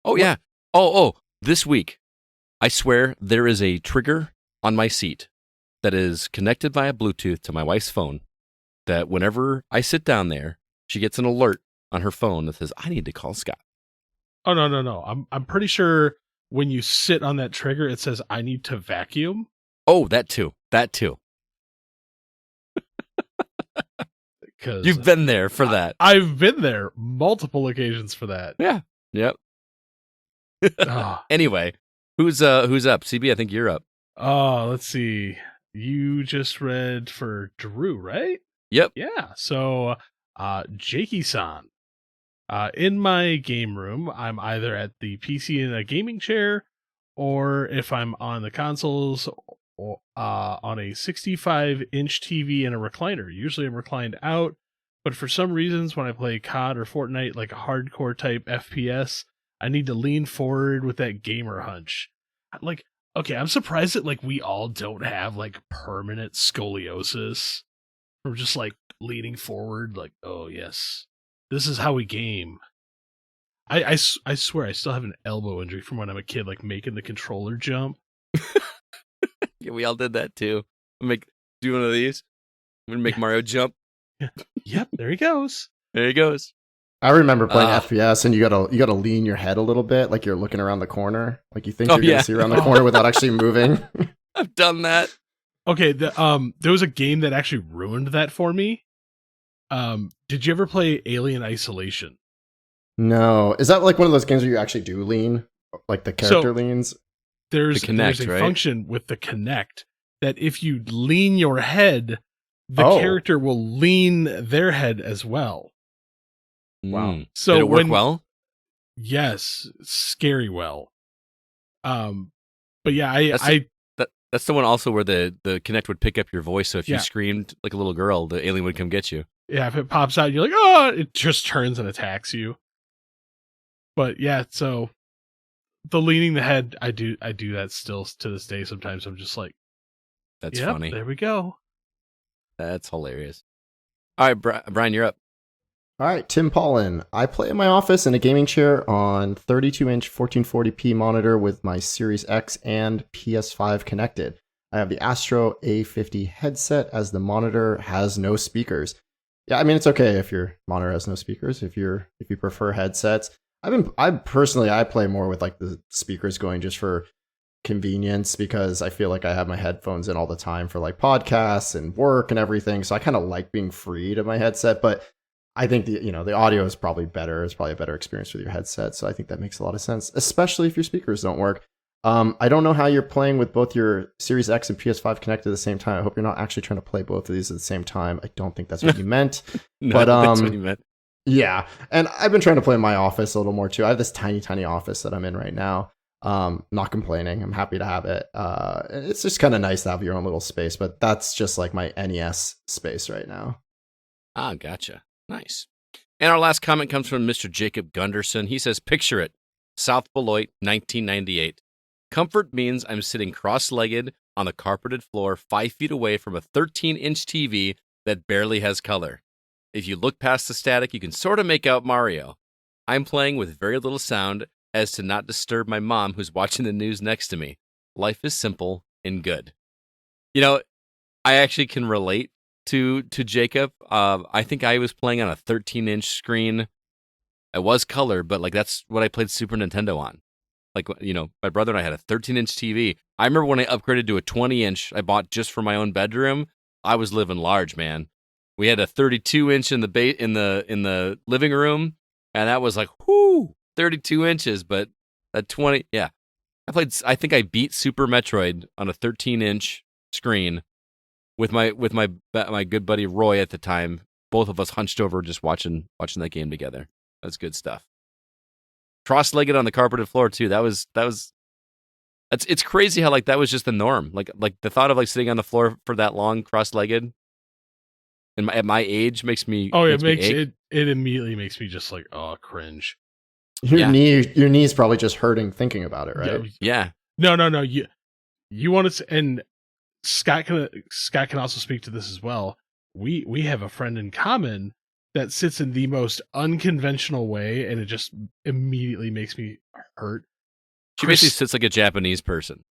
Oh yeah. Oh, this week, I swear there is a trigger on my seat that is connected via Bluetooth to my wife's phone that whenever I sit down there, she gets an alert on her phone that says, I need to call Scott. Oh, no. I'm pretty sure when you sit on that trigger, it says, I need to vacuum. Oh, that too. You've been there for that. I've been there multiple occasions for that. Yeah. Yep. Anyway, who's up? CB, I think you're up. Oh, let's see. You just read for Drew, right? Yep. Yeah. So, Jakey-san. In my game room, I'm either at the PC in a gaming chair, or if I'm on the consoles, or, on a 65-inch TV and a recliner. Usually I'm reclined out, but for some reasons when I play COD or Fortnite, like a hardcore type FPS, I need to lean forward with that gamer hunch. Like, okay, I'm surprised that like we all don't have like permanent scoliosis from just like leaning forward, like, oh yes, this is how we game. I swear I still have an elbow injury from when I'm a kid, like making the controller jump. Yeah, we all did that too. Do one of these. I'm gonna make Mario jump. Yep, there he goes. There he goes. I remember playing FPS, and you gotta lean your head a little bit, like you're looking around the corner, like you think you're gonna see around the corner without actually moving. I've done that. Okay, there was a game that actually ruined that for me. Did you ever play Alien Isolation? No, is that like one of those games where you actually do lean, like the character leans? There's a function with the Kinect that if you lean your head, the character will lean their head as well. Wow. So did it work well? Yes, scary well. But yeah, that's the one also where the Kinect would pick up your voice, so if you screamed like a little girl, the alien would come get you. Yeah, if it pops out, you're like, oh, it just turns and attacks you. But yeah, so the leaning the head, I do that still to this day. Sometimes I'm just like, that's funny. There we go. That's hilarious. All right, Brian, you're up. All right, Tim Paulin. I play in my office in a gaming chair on 32-inch 1440p monitor with my Series X and PS5 connected. I have the Astro A50 headset as the monitor has no speakers. Yeah, I mean, it's okay if your monitor has no speakers, if you prefer headsets. I play more with like the speakers going just for convenience, because I feel like I have my headphones in all the time for like podcasts and work and everything. So I kind of like being free to my headset, but I think the audio is probably better. It's probably a better experience with your headset. So I think that makes a lot of sense, especially if your speakers don't work. I don't know how you're playing with both your Series X and PS5 connected at the same time. I hope you're not actually trying to play both of these at the same time. I don't think that's what you meant. No, but that's what you meant. Yeah, and I've been trying to play in my office a little more too. I have this tiny office that I'm in right now. Not complaining. I'm happy to have it. It's just kind of nice to have your own little space, but that's just like my NES space right now. Ah, gotcha. Nice. And our last comment comes from Mr. Jacob Gunderson. He says, picture it. South Beloit, 1998. Comfort means I'm sitting cross-legged on the carpeted floor 5 feet away from a 13-inch TV that barely has color. If you look past the static, you can sort of make out Mario. I'm playing with very little sound as to not disturb my mom who's watching the news next to me. Life is simple and good. You know, I actually can relate to Jacob. I think I was playing on a 13-inch screen. It was color, but like that's what I played Super Nintendo on. Like, you know, my brother and I had a 13-inch TV. I remember when I upgraded to a 20-inch I bought just for my own bedroom. I was living large, man. We had a 32-inch in the living room, and that was like, whoo, 32 inches. But that 20, yeah. I think I beat Super Metroid on a 13-inch screen with my good buddy Roy at the time. Both of us hunched over just watching that game together. That's good stuff. Cross-legged on the carpeted floor too. It's crazy how like that was just the norm. Like the thought of like sitting on the floor for that long cross-legged and at my age makes me. Oh, it immediately makes me just like, oh, cringe. Your knee's probably just hurting thinking about it, right? Yeah. No. You want to, and Scott can also speak to this as well. We have a friend in common that sits in the most unconventional way, and it just immediately makes me hurt. She basically sits like a Japanese person.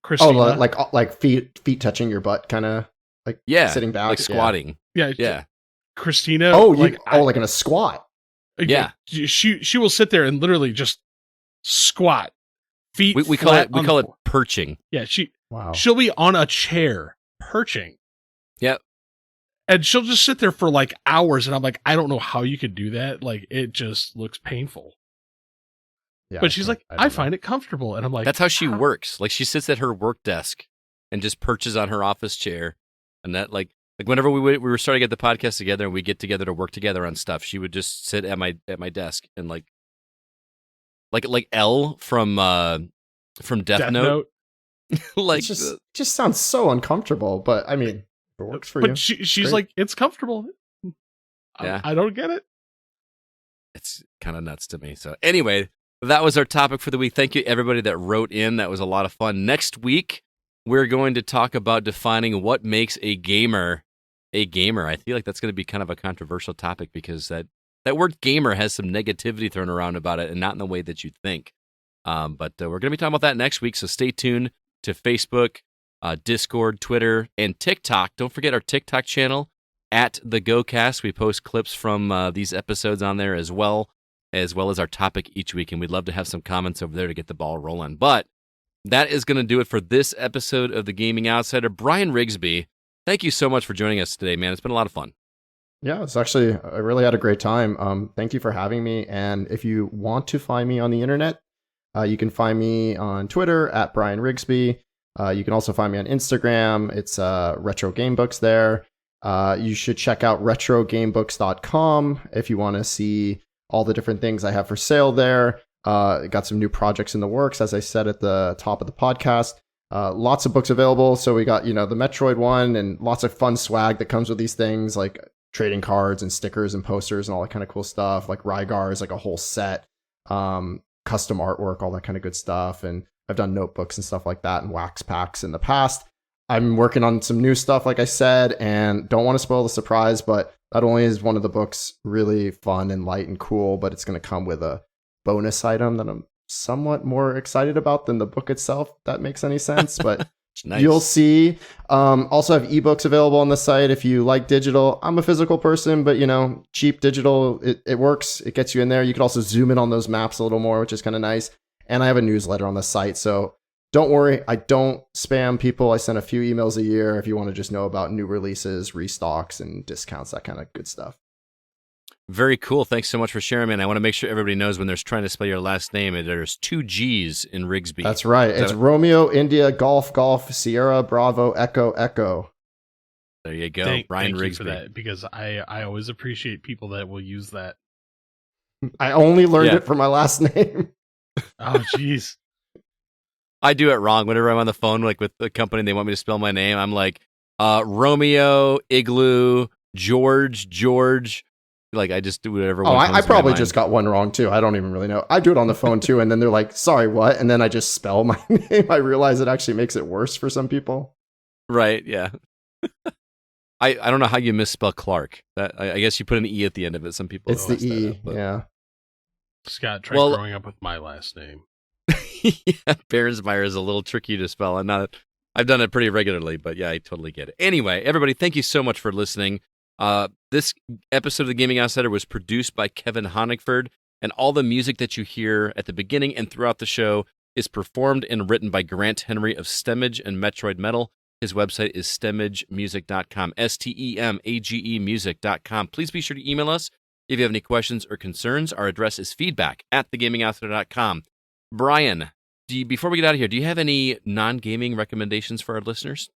Christina. Oh, like feet touching your butt, kind of like sitting back, like squatting. Yeah. Christina. Oh, like in a squat. Yeah. She will sit there and literally just squat. Feet. We call it perching. Yeah. Wow. She'll be on a chair perching. Yep. And she'll just sit there for like hours, and I'm like, I don't know how you could do that. Like, it just looks painful. Yeah, but she's like, I find it comfortable, and I'm like, that's how she works. Like, she sits at her work desk and just perches on her office chair, and that like whenever we were starting to get the podcast together and we get together to work together on stuff, she would just sit at my desk and like L from Death Note. Like, it just sounds so uncomfortable, but I mean, it works for you. But she's like, it's comfortable. Yeah. I don't get it. It's kind of nuts to me. So anyway, that was our topic for the week. Thank you, everybody that wrote in. That was a lot of fun. Next week, we're going to talk about defining what makes a gamer a gamer. I feel like that's going to be kind of a controversial topic because that word gamer has some negativity thrown around about it and not in the way that you think. But we're going to be talking about that next week, so stay tuned to Facebook, Discord, Twitter, and TikTok. Don't forget our TikTok channel, @TheGoCast. We post clips from these episodes on there as well as our topic each week, and we'd love to have some comments over there to get the ball rolling. But that is going to do it for this episode of The Gaming Outsider. Brian Riggsbee, thank you so much for joining us today, man. It's been a lot of fun. Yeah, I really had a great time. Thank you for having me. And if you want to find me on the internet, you can find me on Twitter @Brian Riggsbee. You can also find me on Instagram. It's Retro Gamebooks there. You should check out retrogamebooks.com if you want to see all the different things I have for sale there. Got some new projects in the works, as I said at the top of the podcast. Lots of books available. So we got, the Metroid one and lots of fun swag that comes with these things, like trading cards and stickers and posters and all that kind of cool stuff. Like Rygar is like a whole set, custom artwork, all that kind of good stuff. And I've done notebooks and stuff like that and wax packs in the past. I'm working on some new stuff, like I said, and don't want to spoil the surprise, but Not only is one of the books really fun and light and cool, but it's going to come with a bonus item that I'm somewhat more excited about than the book itself. If that makes any sense, but Nice. you'll see. Also have ebooks available on the site if you like digital. I'm a physical person, but cheap digital, it works. It gets you in there. You can also zoom in on those maps a little more, which is kind of nice. And I have a newsletter on the site, so don't worry. I don't spam people. I send a few emails a year if you want to just know about new releases, restocks, and discounts, that kind of good stuff. Very cool. Thanks so much for sharing, man. I want to make sure everybody knows when they're trying to spell your last name, there's 2 G's in Riggsbee. That's right. It's Romeo, India, Golf, Sierra, Bravo, Echo. There you go. Brian Riggsbee. For that, because I always appreciate people that will use that. I only learned it from my last name. Oh, jeez. I do it wrong whenever I'm on the phone with the company and they want me to spell my name. I'm like, Romeo, Igloo, George. Like, I just do whatever. I probably just got one wrong too. I don't even really know. I do it on the phone too, and then they're like, "Sorry, what?" And then I just spell my name. I realize it actually makes it worse for some people. Right? Yeah. I don't know how you misspell Clark. I guess you put an E at the end of it. Some people. It's the E. Yeah. Scott, try growing up with my last name. Yeah, Behrensmeyer is a little tricky to spell. I've done it pretty regularly, but yeah, I totally get it. Anyway, everybody, thank you so much for listening. This episode of The Gaming Outsider was produced by Kevin Honigford, and all the music that you hear at the beginning and throughout the show is performed and written by Grant Henry of Stemage and Metroid Metal. His website is stemagemusic.com, STEMAGE music.com. Please be sure to email us if you have any questions or concerns. Our address is feedback@thegamingoutsider.com. Brian, before we get out of here, do you have any non-gaming recommendations for our listeners?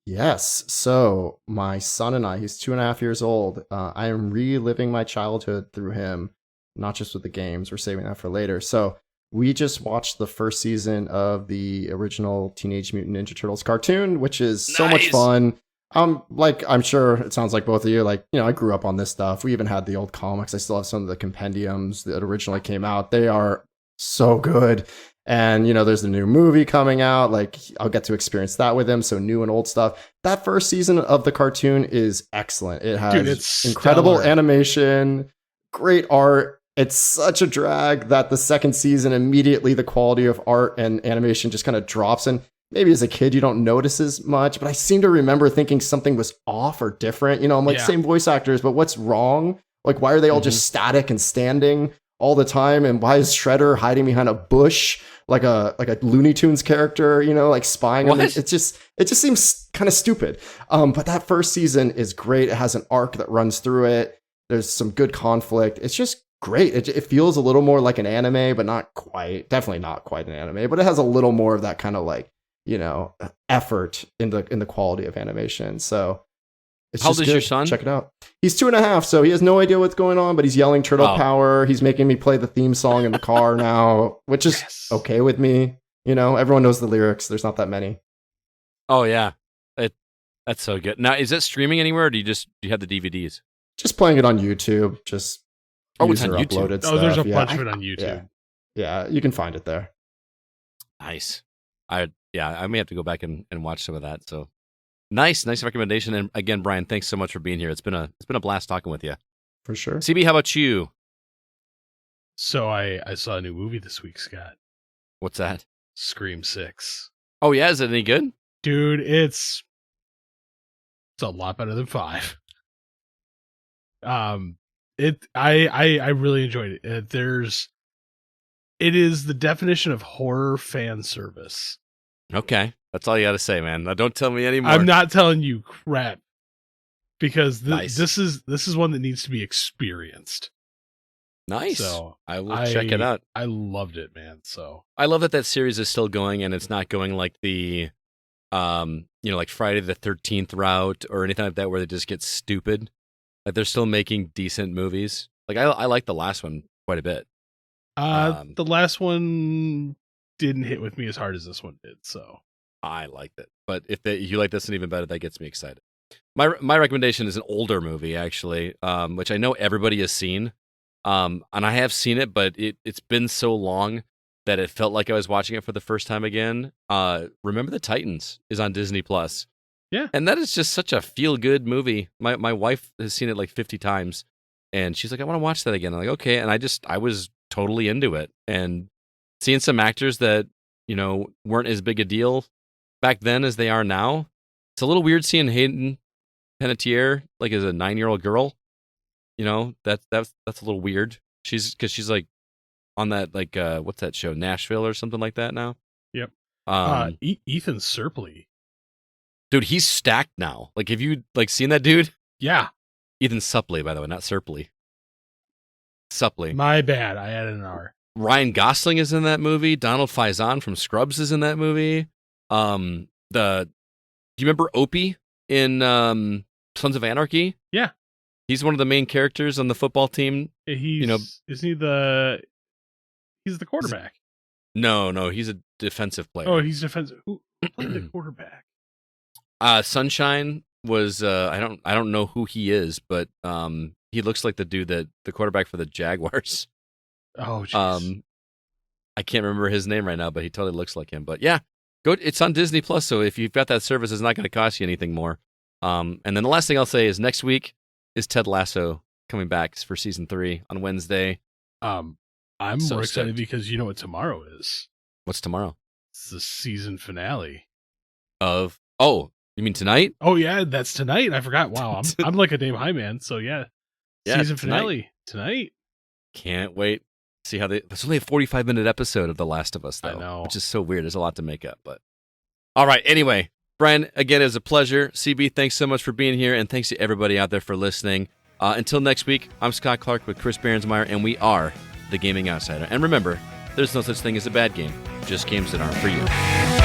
Yes. So my son and I, he's 2.5 years old. I am reliving my childhood through him, not just with the games. We're saving that for later. So we just watched the first season of the original Teenage Mutant Ninja Turtles cartoon, which is so much fun. I'm sure it sounds like both of you, I grew up on this stuff. We even had the old comics. I still have some of the compendiums that originally came out. They are so good. And, there's the new movie coming out. I'll get to experience that with him. So new and old stuff. That first season of the cartoon is excellent. It has incredible animation, great art. It's such a drag that the second season, immediately the quality of art and animation just kind of drops. And maybe as a kid, you don't notice as much, but I seem to remember thinking something was off or different. I'm like, same voice actors, but what's wrong? Why are they all just static and standing all the time? And why is Shredder hiding behind a bush like a Looney Tunes character, spying on them? It just seems kind of stupid. But that first season is great. It has an arc that runs through it. There's some good conflict. It's just great. It feels a little more like an anime, but not quite. Definitely not quite an anime, but it has a little more of that kind of effort in the quality of animation. So it's How old is your son? Check it out. He's 2.5, so he has no idea what's going on, but he's yelling turtle power. He's making me play the theme song in the car now, which is okay with me. Everyone knows the lyrics. There's not that many. Oh yeah. That's so good. Now, is it streaming anywhere, or do you have the DVDs? Just playing it on YouTube. Just it's on YouTube. Uploaded stuff. There's a bunch of it on YouTube. Yeah, you can find it there. Nice. I may have to go back and watch some of that. So nice recommendation. And again, Brian, thanks so much for being here. It's been a blast talking with you. For sure. CB, how about you? So I saw a new movie this week, Scott. What's that? Scream 6. Oh yeah, is it any good? Dude, it's a lot better than 5. I really enjoyed it. It is the definition of horror fan service. Okay, that's all you got to say, man. Now, don't tell me anymore. I'm not telling you crap, because Nice. this is one that needs to be experienced. Nice. So I will check it out. I loved it, man. So I love that series is still going, and it's not going like the, like Friday the 13th route or anything like that, where they just get stupid. Like they're still making decent movies. Like I like the last one quite a bit. the last one didn't hit with me as hard as this one did. So I liked it, but if you like this one even better, that gets me excited. My recommendation is an older movie, actually, which I know everybody has seen, and I have seen it, but it's been so long that it felt like I was watching it for the first time again. Remember the Titans is on Disney Plus, Yeah. And that is just such a feel-good movie. My wife has seen it like 50 times, and she's like, I want to watch that again. I'm like, okay. And I was totally into it. And seeing some actors that, weren't as big a deal back then as they are now. It's a little weird seeing Hayden Panettiere like as a 9-year-old girl. That's a little weird. She's like on that like what's that show, Nashville or something like that now. Yep. Ethan Suplee. Dude, he's stacked now. Like, have you like seen that dude? Yeah. Ethan Suplee, by the way, not Serpley. Suplee. My bad. I added an R. Ryan Gosling is in that movie. Donald Faison from Scrubs is in that movie. Do you remember Opie in Sons of Anarchy? Yeah. He's one of the main characters on the football team. Isn't he he's the quarterback? No, he's a defensive player. Oh, he's defensive. Who played the quarterback? Sunshine was I don't know who he is, but he looks like the quarterback for the Jaguars. Oh, jeez. I can't remember his name right now, but he totally looks like him. But yeah, it's on Disney Plus, so if you've got that service, it's not going to cost you anything more. And then the last thing I'll say is next week is Ted Lasso coming back for season 3 on Wednesday. I'm So more excited stoked. because you know what tomorrow is. What's tomorrow? It's the season finale. You mean tonight? Oh yeah, that's tonight. I forgot. Wow, I'm like a Dave High man. So yeah, season tonight. finale tonight. Can't wait. See how it's only a 45-minute episode of The Last of Us, though. I know. Which is so weird. There's a lot to make up, but all right. Anyway, Brian, again, it was a pleasure. CB, thanks so much for being here, and thanks to everybody out there for listening. Until next week, I'm Scott Clark with Chris Behrensmeyer, and we are The Gaming Outsider. And remember, there's no such thing as a bad game, just games that aren't for you.